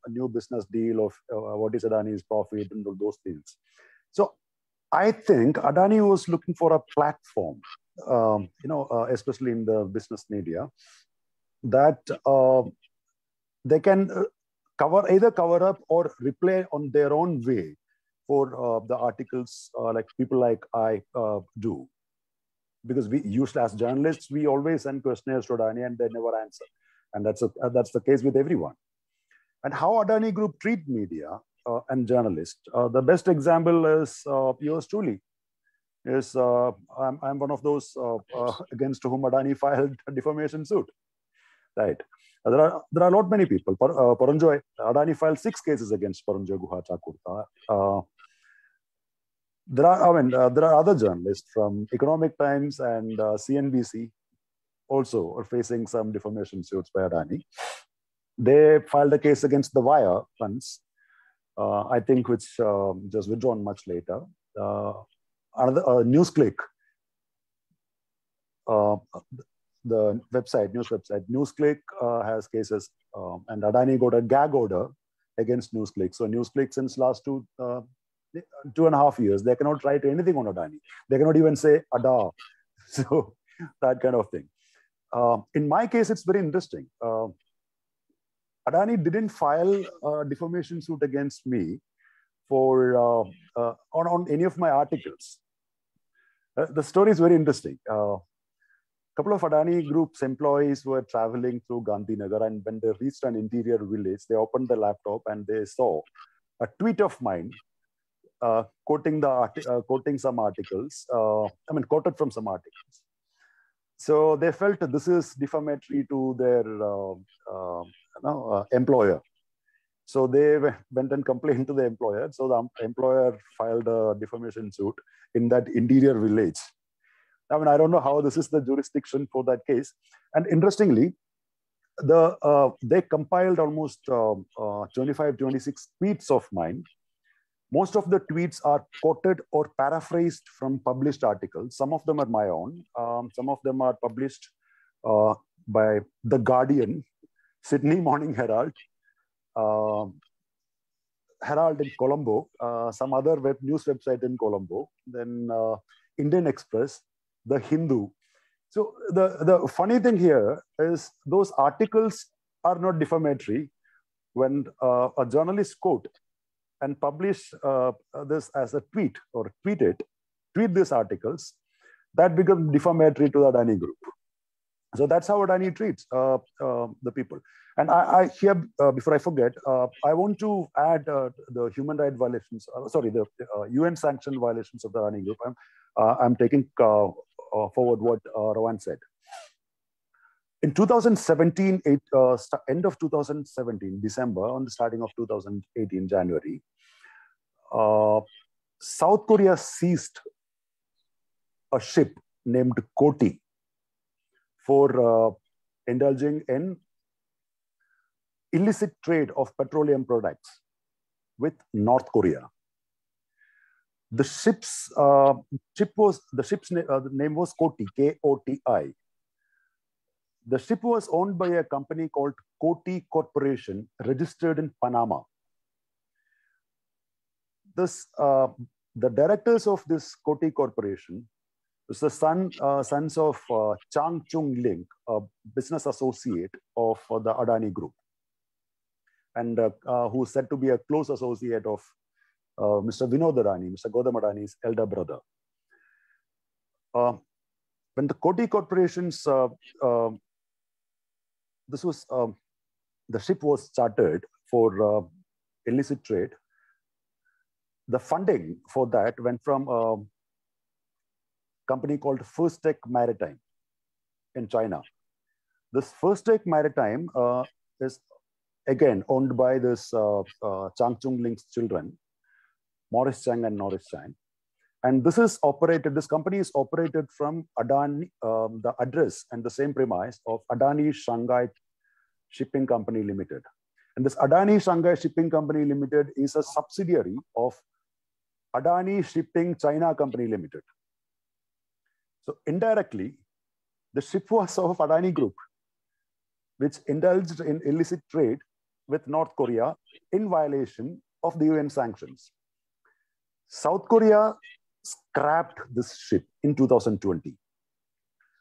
new business deal of what is Adani's profit and those things. So I think Adani was looking for a platform, especially in the business media, that they can either cover up or replay on their own way for the articles like people like I do. Because we usually, as journalists, we always send questionnaires to Adani and they never answer. And that's the case with everyone. And how Adani Group treat media and journalists. The best example is yours truly. I'm one of those against whom Adani filed a defamation suit. Right. There are a lot many people. Paranjoy, Adani filed 6 cases against Paranjoy Guha Chakurta. There are other journalists from Economic Times and CNBC also are facing some defamation suits by Adani. They filed a case against The Wire once, I think, which just withdrawn much later. Another NewsClick, the news website, NewsClick has cases, and Adani got a gag order against NewsClick. So NewsClick, since last 2.5 years, they cannot write anything on Adani. They cannot even say Ada. So that kind of thing. In my case, it's very interesting. Adani didn't file a defamation suit against me for on any of my articles. The story is very interesting. A couple of Adani Group's employees were traveling through Gandhinagar, and when they reached an interior village, they opened the laptop and they saw a tweet of mine quoting some articles. Quoted from some articles. So they felt this is defamatory to their employer. So they went and complained to the employer. So the employer filed a defamation suit in that interior village. I don't know how this is the jurisdiction for that case. And interestingly, they compiled almost 25, 26 tweets of mine. Most of the tweets are quoted or paraphrased from published articles. Some of them are my own. Some of them are published by The Guardian, Sydney Morning Herald, Herald in Colombo, some other news website in Colombo, then Indian Express, The Hindu. So the funny thing here is those articles are not defamatory. When a journalist quote and publish this as a tweet or tweet these articles, that becomes defamatory to the Adani Group. So that's how Adani treats the people. And I here, before I forget, I want to add the human rights violations, the UN sanctioned violations of the Adani Group. I'm taking forward what Rowan said. In 2017, end of 2017, December, on the starting of 2018, January, South Korea seized a ship named Koti for indulging in illicit trade of petroleum products with North Korea. The ship's name was Koti, K-O-T-I. The ship was owned by a company called Koti Corporation, registered in Panama. The directors of this Koti Corporation was the sons of Chang Chung Ling, a business associate of the Adani Group, and who is said to be a close associate of Mr. Vinod Adani, Mr. Gautam Adani's elder brother. When the Koti Corporation's the ship was chartered for illicit trade. The funding for that went from a company called First Tech Maritime in China. This First Tech Maritime is again owned by this Chang Chung Ling's children, Morris Chang and Norris Chang. And this company is operated from Adani, the address and the same premise of Adani Shanghai Shipping Company Limited. And this Adani Shanghai Shipping Company Limited is a subsidiary of Adani Shipping China Company Limited. So indirectly, the ship was of Adani Group. which indulged in illicit trade with North Korea in violation of the UN sanctions. South Korea scrapped this ship in 2020.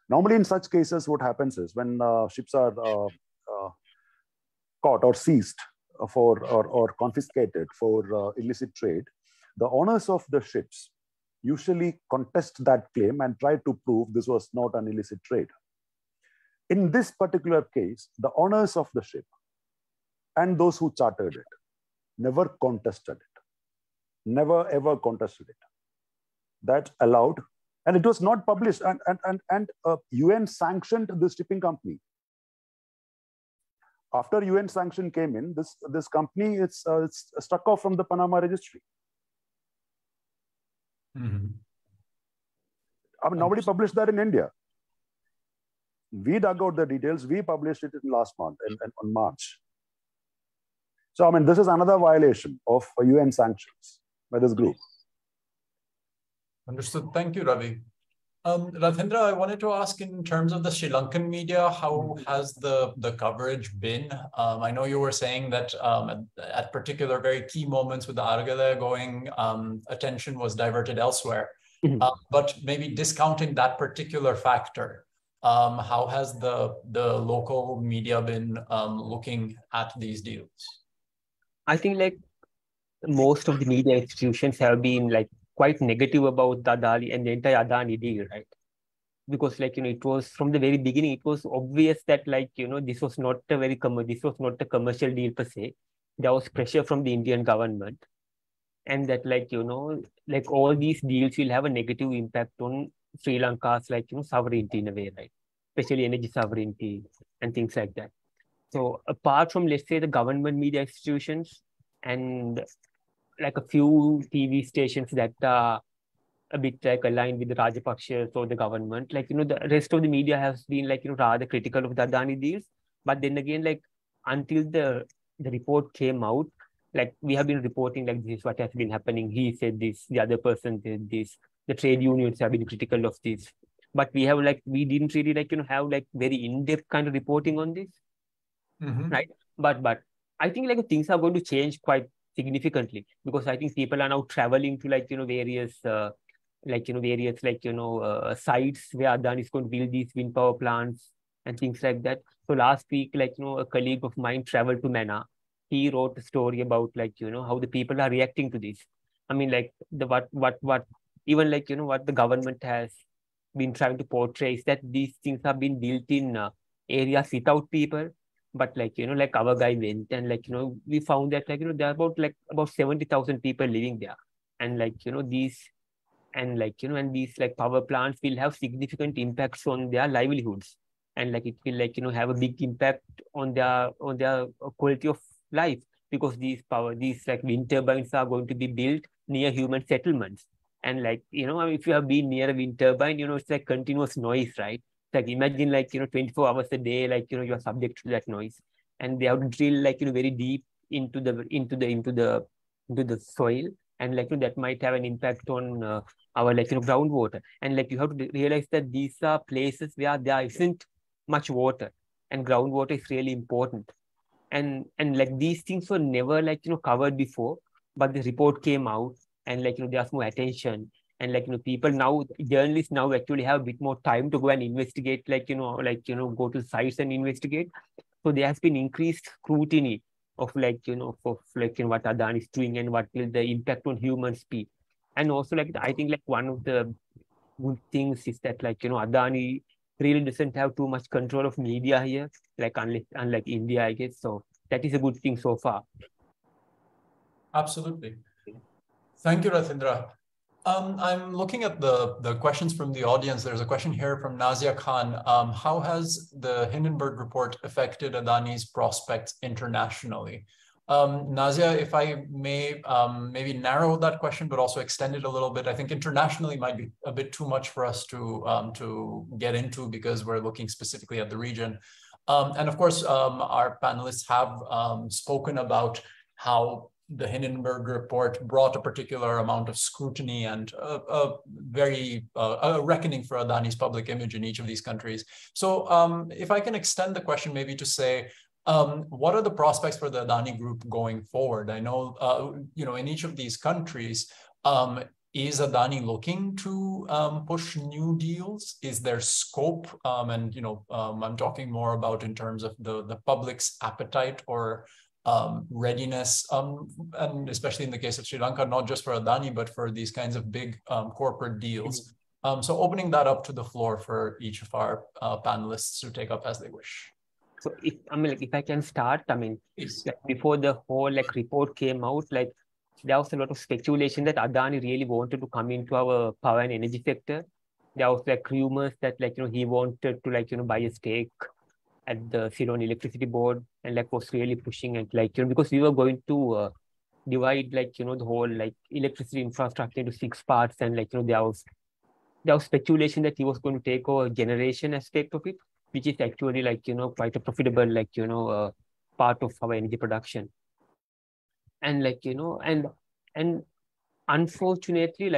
Normally, in such cases, what happens is when ships are caught or seized or confiscated for illicit trade, the owners of the ships usually contest that claim and try to prove this was not an illicit trade. In this particular case, the owners of the ship and those who chartered it never contested it, never ever contested it. That allowed, and it was not published, and UN sanctioned this shipping company. After UN sanction came in, this company it's struck off from the Panama registry. Mm-hmm. I mean, nobody published that in India. We dug out the details. We published it in last month, on March. So, I mean, this is another violation of UN sanctions by this group. Understood. Thank you, Ravi. Rathendra, I wanted to ask in terms of the Sri Lankan media, how has the coverage been? I know you were saying that at particular very key moments with the Argale going, attention was diverted elsewhere. Mm-hmm. But maybe discounting that particular factor, how has the local media been looking at these deals? I think like most of the media institutions have been like quite negative about the Adani and the entire Adani deal, right? Because like, it was from the very beginning, it was obvious that like, this was not a commercial deal per se. There was pressure from the Indian government, and that like, like all these deals will have a negative impact on Sri Lanka's like, sovereignty in a way, right? Especially energy sovereignty and things like that. So apart from, let's say, the government media institutions and like a few TV stations that are a bit like aligned with the Rajapakshas or the government, like, the rest of the media has been like, rather critical of the Adani deals. But then again, like, until the report came out, like, we have been reporting like this is what has been happening. He said this, the other person did this, the trade unions have been critical of this. But we didn't really like, have like very in-depth kind of reporting on this. Mm-hmm. Right? But I think like things are going to change quite significantly, because I think people are now traveling to like, various sites where Adani is going to build these wind power plants and things like that. So last week, like, a colleague of mine traveled to Mana. He wrote a story about like, how the people are reacting to this. I mean, like even like, what the government has been trying to portray is that these things have been built in areas without people. But like, like our guy went and like, we found that like, there are about 70,000 people living there. And like, these like power plants will have significant impacts on their livelihoods. And like, it will like, have a big impact on their quality of life, because these like wind turbines are going to be built near human settlements. And like, if you have been near a wind turbine, it's like continuous noise, right? Like imagine like, 24 hours a day, like, you are subject to that noise, and they have to drill like, very deep into the soil, and like, that might have an impact on our like, groundwater. And like, you have to realize that these are places where there isn't much water, and groundwater is really important. And like these things were never like, covered before, but the report came out, and like, there's more attention. And like, people now, journalists now actually have a bit more time to go and investigate, like, go to sites and investigate. So there has been increased scrutiny of like, what Adani is doing and what will the impact on humans be. And also like, I think like one of the good things is that like, Adani really doesn't have too much control of media here, like unlike India, I guess. So that is a good thing so far. Absolutely. Thank you, Rathendra. I'm looking at the questions from the audience. There's a question here from Nazia Khan. How has the Hindenburg report affected Adani's prospects internationally? Nazia, if I may maybe narrow that question, but also extend it a little bit. I think internationally might be a bit too much for us to get into, because we're looking specifically at the region. And of course, our panelists have spoken about how the Hindenburg report brought a particular amount of scrutiny and a reckoning for Adani's public image in each of these countries. So if I can extend the question maybe to say, what are the prospects for the Adani Group going forward? I know, in each of these countries, is Adani looking to push new deals? Is there scope? I'm talking more about in terms of the public's appetite or readiness, and especially in the case of Sri Lanka, not just for Adani, but for these kinds of big corporate deals. So opening that up to the floor for each of our panelists to take up as they wish. So if I can start, before the whole report came out, there was a lot of speculation that Adani really wanted to come into our power and energy sector. There was rumors that he wanted to buy a stake at the Ceylon Electricity Board, and was really pushing it because we were going to divide the whole electricity infrastructure into 6 parts, and there was speculation that he was going to take over generation aspect of it, which is actually quite a profitable part of our energy production. And and unfortunately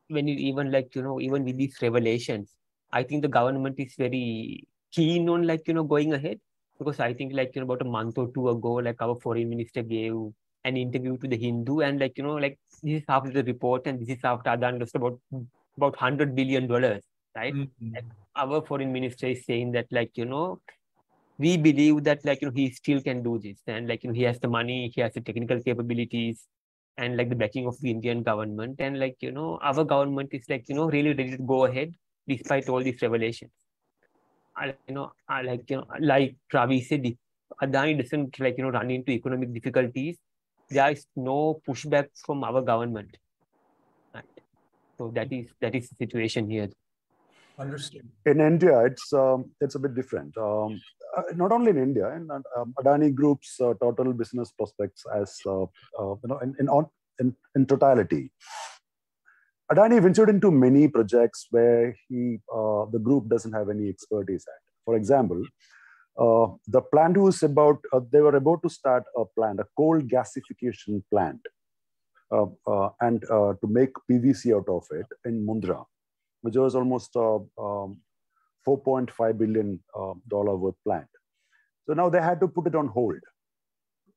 when you even with these revelations, I think the government is very keen on going ahead, because I think about a month or 2 ago, our foreign minister gave an interview to the Hindu, and this is after the report, and this is after Adani lost about $100 billion, right? Our foreign minister is saying that we believe that he still can do this, and he has the money, he has the technical capabilities, and the backing of the Indian government, and our government is really ready to go ahead despite all these revelations. Like Ravi said, if Adani doesn't run into economic difficulties, there is no pushback from our government, right? So that is the situation here. Understood. In India, it's a bit different. Not only in India, in Adani Group's total business prospects as in totality. Adani ventured into many projects where the group doesn't have any expertise at. For example, the plant was they were about to start a coal gasification plant, and to make PVC out of it in Mundra, which was almost $4.5 billion worth plant. So now they had to put it on hold.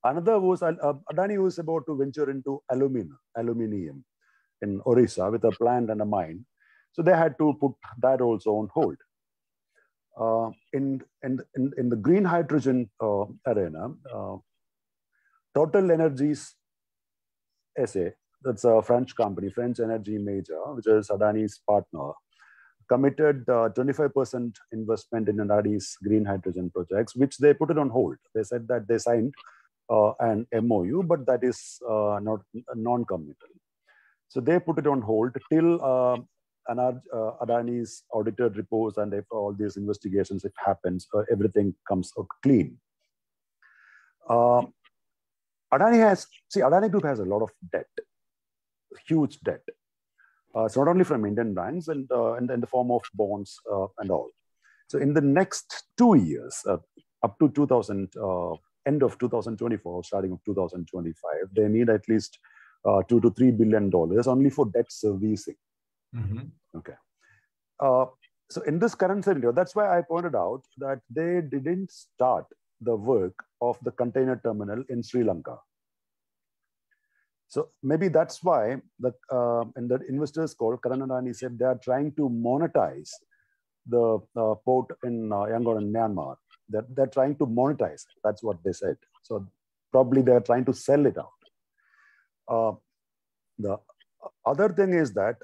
Another was Adani was about to venture into aluminium in Orissa with a plant and a mine. So they had to put that also on hold. In the green hydrogen arena, Total Energies SA, that's a French company, French energy major, which is Adani's partner, committed 25% investment in Adani's green hydrogen projects, which they put it on hold. They said that they signed an MOU, but that is not non-committal. So they put it on hold till Adani's audited reports, and if all these investigations, if happens, everything comes out clean. Adani Group has a lot of debt, huge debt. It's not only from Indian banks and in the form of bonds and all. So in the next 2 years, up to end of 2024, starting of 2025, they need at least $2 to $3 billion only for debt servicing. Okay. So in this current scenario, that's why I pointed out that they didn't start the work of the container terminal in Sri Lanka. So maybe that's why in the investors call, Karan Adani said they are trying to monetize the port in Yangon in Myanmar. They're trying to monetize it. That's what they said. So probably they're trying to sell it out. The other thing is that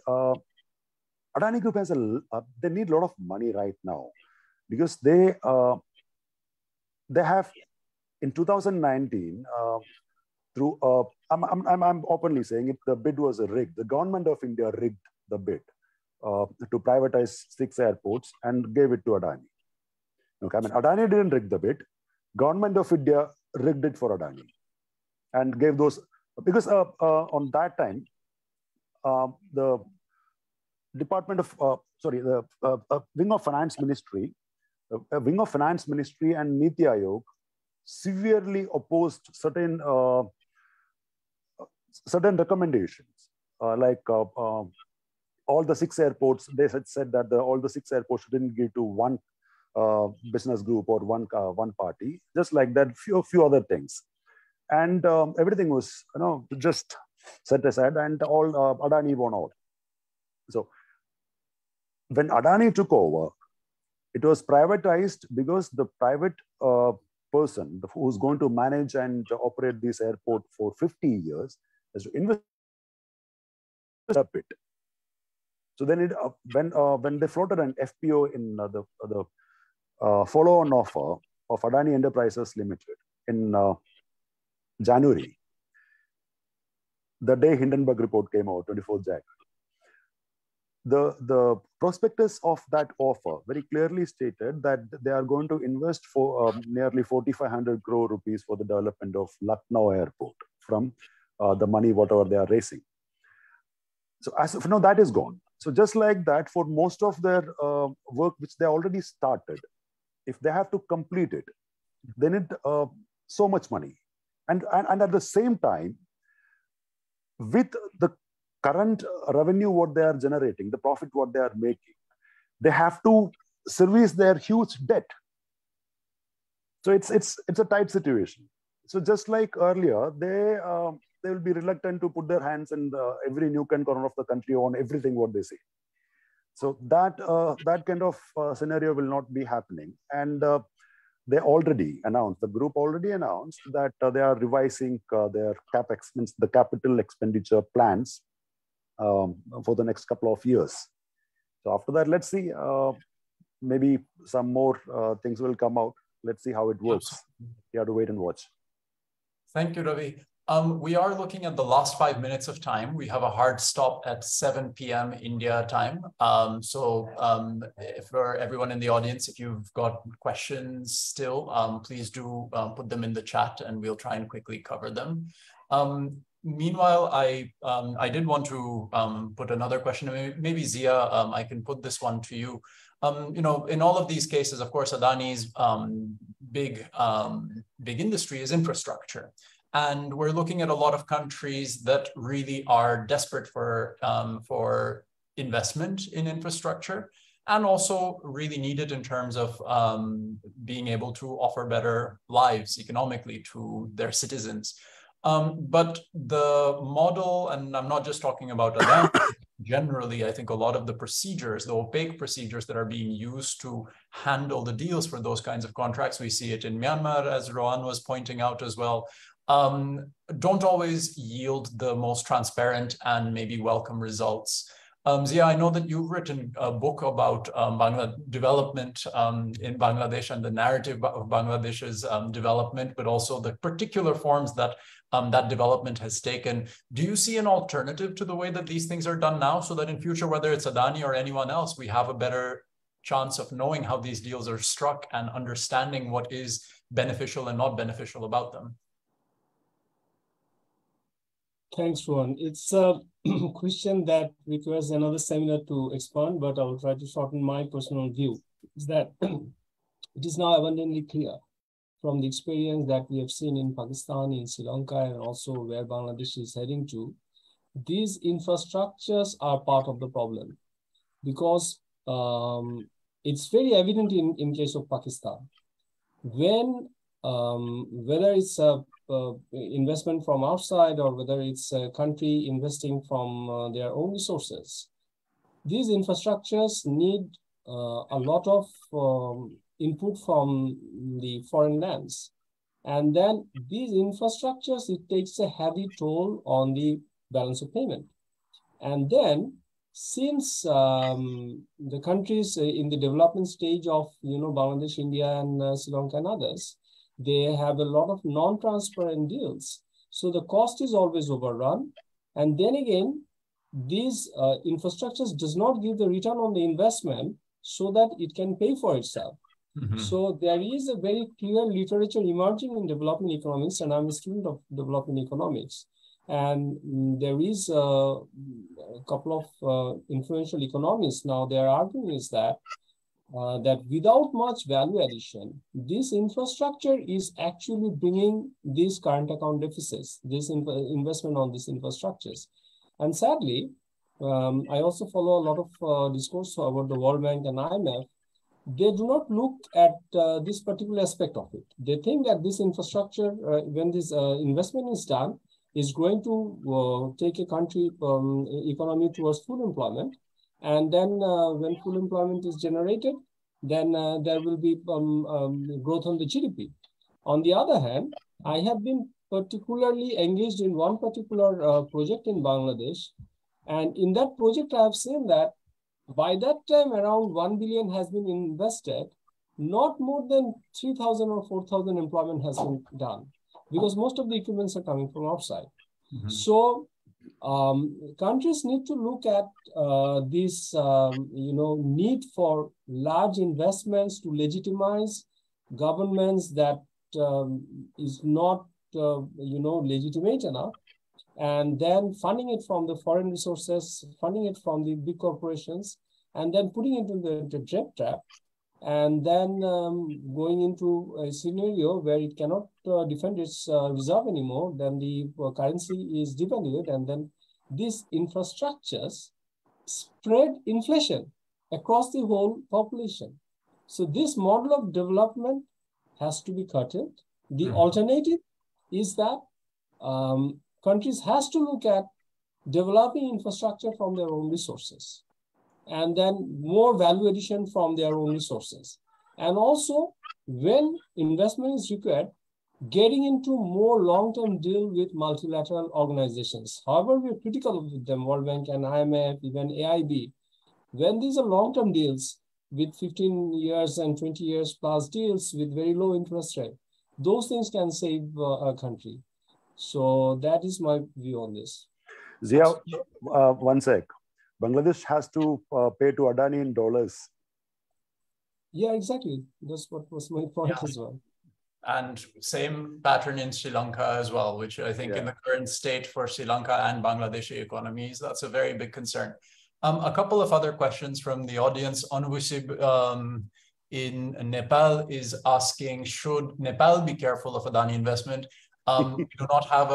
Adani Group has they need a lot of money right now, because they have in 2019 through I'm openly saying it, the bid was rigged. The government of India rigged the bid to privatize 6 airports and gave it to Adani. Okay, Adani didn't rig the bid. Government of India rigged it for Adani and gave those, because on that time the Department of the Wing of Finance Ministry and Niti Aayog severely opposed certain recommendations, like all the 6 airports. They had said that all the 6 airports shouldn't give to one business group or one party, just like that. Few other things, and everything was just set aside, and all Adani won out. So when Adani took over, it was privatized because the private person who's going to manage and operate this airport for 50 years has to invest a bit. So then when they floated an FPO in the follow-on offer of Adani Enterprises Limited in January, the day Hindenburg report came out, 24th January, the prospectus of that offer very clearly stated that they are going to invest for nearly 4,500 crore rupees for the development of Lucknow Airport from the money whatever they are raising. So as of now, that is gone. So just like that, for most of their work which they already started, if they have to complete it, they need so much money. And at the same time, with the current revenue what they are generating, the profit what they are making, they have to service their huge debt. So it's a tight situation. So just like earlier, they will be reluctant to put their hands in every nook and corner of the country on everything what they say. So that kind of scenario will not be happening. And they already announced, the group already announced that they are revising their capex, means the capital expenditure plans for the next couple of years. So after that, let's see, maybe some more things will come out. Let's see how it works. You have to wait and watch. Thank you, Ravi. We are looking at the last 5 minutes of time. We have a hard stop at 7 p.m. India time. For everyone in the audience, if you've got questions still, please do put them in the chat and we'll try and quickly cover them. Meanwhile, I did want to put another question. Maybe Zia, I can put this one to you. In all of these cases, of course, Adani's big industry is infrastructure. And we're looking at a lot of countries that really are desperate for investment in infrastructure, and also really need it in terms of being able to offer better lives economically to their citizens. But the model, and I'm not just talking about Adani, generally, I think a lot of the procedures, the opaque procedures that are being used to handle the deals for those kinds of contracts, we see it in Myanmar, as Rohan was pointing out as well, don't always yield the most transparent and maybe welcome results. Zia, I know that you've written a book about development in Bangladesh and the narrative of Bangladesh's development, but also the particular forms that that development has taken. Do you see an alternative to the way that these things are done now, so that in future, whether it's Adani or anyone else, we have a better chance of knowing how these deals are struck and understanding what is beneficial and not beneficial about them? Thanks, Rohan. It's a question that requires another seminar to expand, but I will try to shorten my personal view. Is that it is now abundantly clear from the experience that we have seen in Pakistan, in Sri Lanka, and also where Bangladesh is heading to, these infrastructures are part of the problem, because it's very evident in case of Pakistan. When, whether it's a investment from outside or whether it's a country investing from their own resources, these infrastructures need a lot of input from the foreign lands. And then these infrastructures, it takes a heavy toll on the balance of payment. And then since the countries in the development stage of, Bangladesh, India, and Sri Lanka and others, they have a lot of non-transparent deals. So the cost is always overrun. And then again, these infrastructures does not give the return on the investment so that it can pay for itself. Mm-hmm. So there is a very clear literature emerging in development economics, and I'm a student of development economics. And there is a couple of influential economists now, their argument is that that without much value addition, this infrastructure is actually bringing these current account deficits, this investment on these infrastructures. And sadly, I also follow a lot of discourse about the World Bank and IMF. They do not look at this particular aspect of it. They think that this infrastructure, when this investment is done, is going to take a country economy towards full employment. And then when full employment is generated, then there will be growth on the GDP. On the other hand, I have been particularly engaged in one particular project in Bangladesh. And in that project, I have seen that by that time, around 1 billion has been invested. Not more than 3,000 or 4,000 employment has been done, because most of the equipments are coming from outside. Mm-hmm. So countries need to look at this, need for large investments to legitimize governments that is not, legitimate enough, and then funding it from the foreign resources, funding it from the big corporations, and then putting it into the debt trap, and then going into a scenario where it cannot defend its reserve anymore, then the currency is devalued, and then these infrastructures spread inflation across the whole population. So this model of development has to be curtailed. The alternative is that countries has to look at developing infrastructure from their own resources, and then more value addition from their own resources. And also, when investment is required, getting into more long-term deal with multilateral organizations. However, we're critical of them, World Bank and IMF, even AIB. When these are long-term deals with 15 years and 20 years plus deals with very low interest rate, those things can save a country. So that is my view on this. Zia, one sec. Bangladesh has to pay to Adani in dollars. Yeah, exactly. That's what was my point as well. And same pattern in Sri Lanka as well, which I think in the current state for Sri Lanka and Bangladeshi economies, that's a very big concern. A couple of other questions from the audience. Anubusib in Nepal is asking, should Nepal be careful of Adani investment? We do not have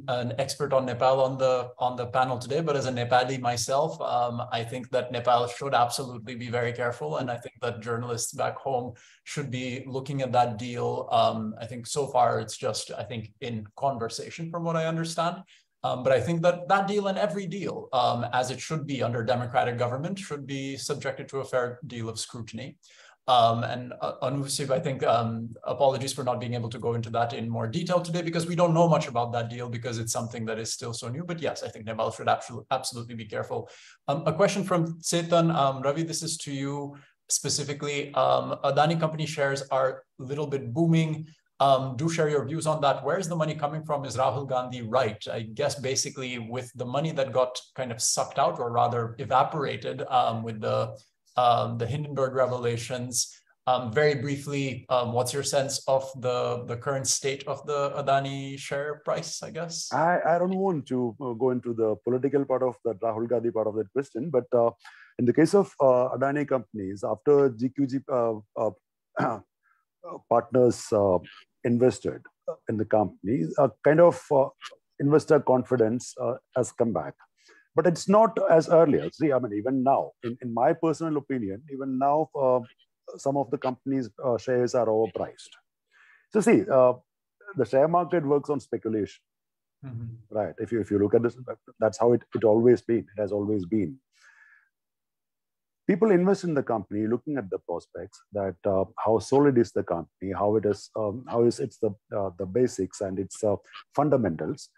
an expert on Nepal on the panel today, but as a Nepali myself, I think that Nepal should absolutely be very careful. And I think that journalists back home should be looking at that deal. I think so far it's just, I think, in conversation from what I understand. But I think that that deal and every deal, as it should be under democratic government, should be subjected to a fair deal of scrutiny. And Anusib, I think, apologies for not being able to go into that in more detail today, because we don't know much about that deal because it's something that is still so new. But yes, I think Nepal should absolutely be careful. A question from Setan. Ravi, this is to you specifically. Adani company shares are a little bit booming. Do share your views on that. Where is the money coming from? Is Rahul Gandhi right? I guess basically with the money that got kind of sucked out, or rather evaporated with the Hindenburg revelations. Very briefly, what's your sense of the current state of the Adani share price, I guess? I don't want to go into the political part of the Rahul Gandhi part of that question, but in the case of Adani companies, after GQG partners invested in the company, kind of investor confidence has come back. But it's not as earlier. See, I mean, even now, in my personal opinion, even now, some of the companies' shares are overpriced. So see, the share market works on speculation, right? If you look at this, that's how it always been. It has always been. People invest in the company looking at the prospects, that how solid is the company, how it is, how is it's the basics and its fundamentals.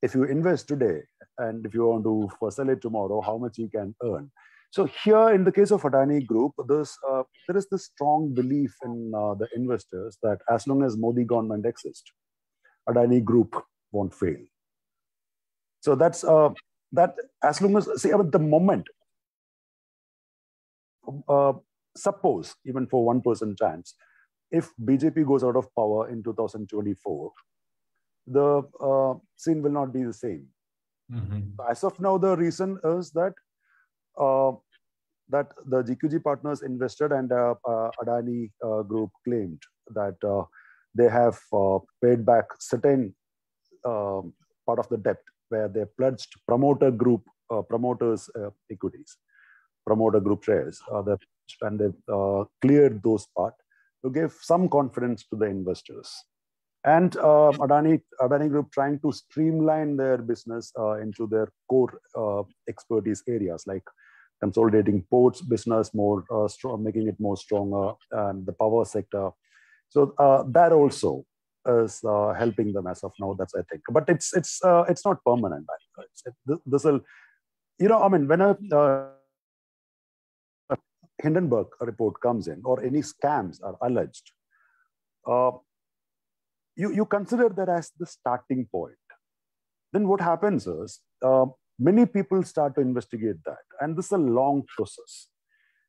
If you invest today and if you want to sell it tomorrow, how much you can earn. So here in the case of Adani Group, there is this strong belief in the investors that as long as Modi government exists, Adani Group won't fail. So that's that as long as, see, at the moment, suppose even for 1% chance, if BJP goes out of power in 2024, the scene will not be the same. As of now, the reason is that that the GQG partners invested, and Adani Group claimed that they have paid back certain part of the debt where they pledged promoters' equities, promoter group shares, and they've cleared those part to give some confidence to the investors. And Adani Group trying to streamline their business into their core expertise areas, like consolidating ports business more strong, making it more stronger, and the power sector. So that also is helping them as of now. That's, I think, but it's not permanent. This will, I mean, when a Hindenburg report comes in or any scams are alleged, you consider that as the starting point. Then what happens is many people start to investigate that, and this is a long process.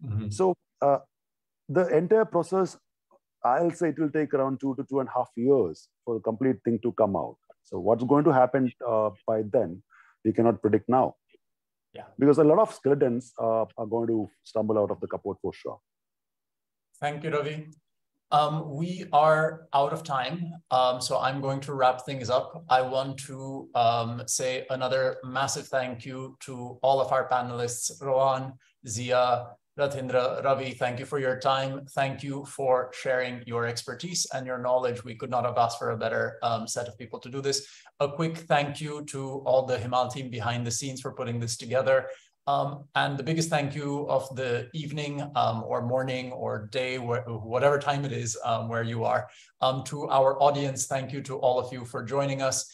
Mm-hmm. So the entire process, I'll say it will take around 2 to 2.5 years for the complete thing to come out. So what's going to happen by then, we cannot predict now. Yeah, because a lot of skeletons are going to stumble out of the cupboard for sure. Thank you, Ravi. We are out of time, so I'm going to wrap things up. I want to say another massive thank you to all of our panelists, Rohan, Zia, Ratindra, Ravi. Thank you for your time. Thank you for sharing your expertise and your knowledge. We could not have asked for a better set of people to do this. A quick thank you to all the Himal team behind the scenes for putting this together. And the biggest thank you of the evening or morning or day, whatever time it is where you are, to our audience. Thank you to all of you for joining us.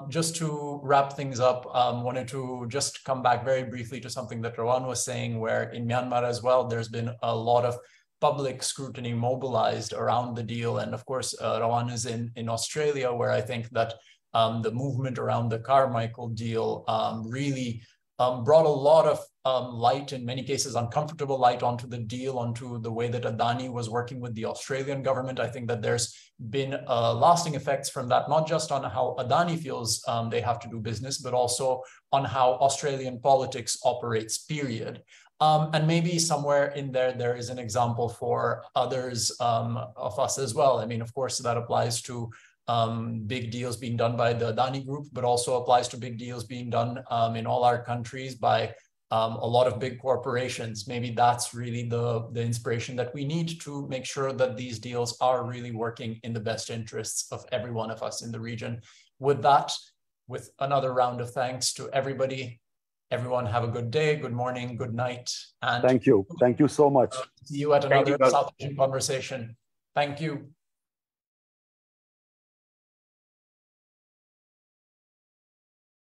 Just to wrap things up, wanted to just come back very briefly to something that Rohan was saying, where in Myanmar as well, there's been a lot of public scrutiny mobilized around the deal. And of course, Rohan is in Australia, where I think that the movement around the Carmichael deal really brought a lot of light, in many cases uncomfortable light, onto the deal, onto the way that Adani was working with the Australian government. I think that there's been lasting effects from that, not just on how Adani feels they have to do business, but also on how Australian politics operates, period. And maybe somewhere in there is an example for others of us as well. I mean, of course, that applies to big deals being done by the Adani Group, but also applies to big deals being done in all our countries by a lot of big corporations. Maybe that's really the inspiration that we need to make sure that these deals are really working in the best interests of every one of us in the region. With that, with another round of thanks to everybody, everyone have a good day, good morning, good night. And thank you so much. See you at another South Asian conversation. Thank you.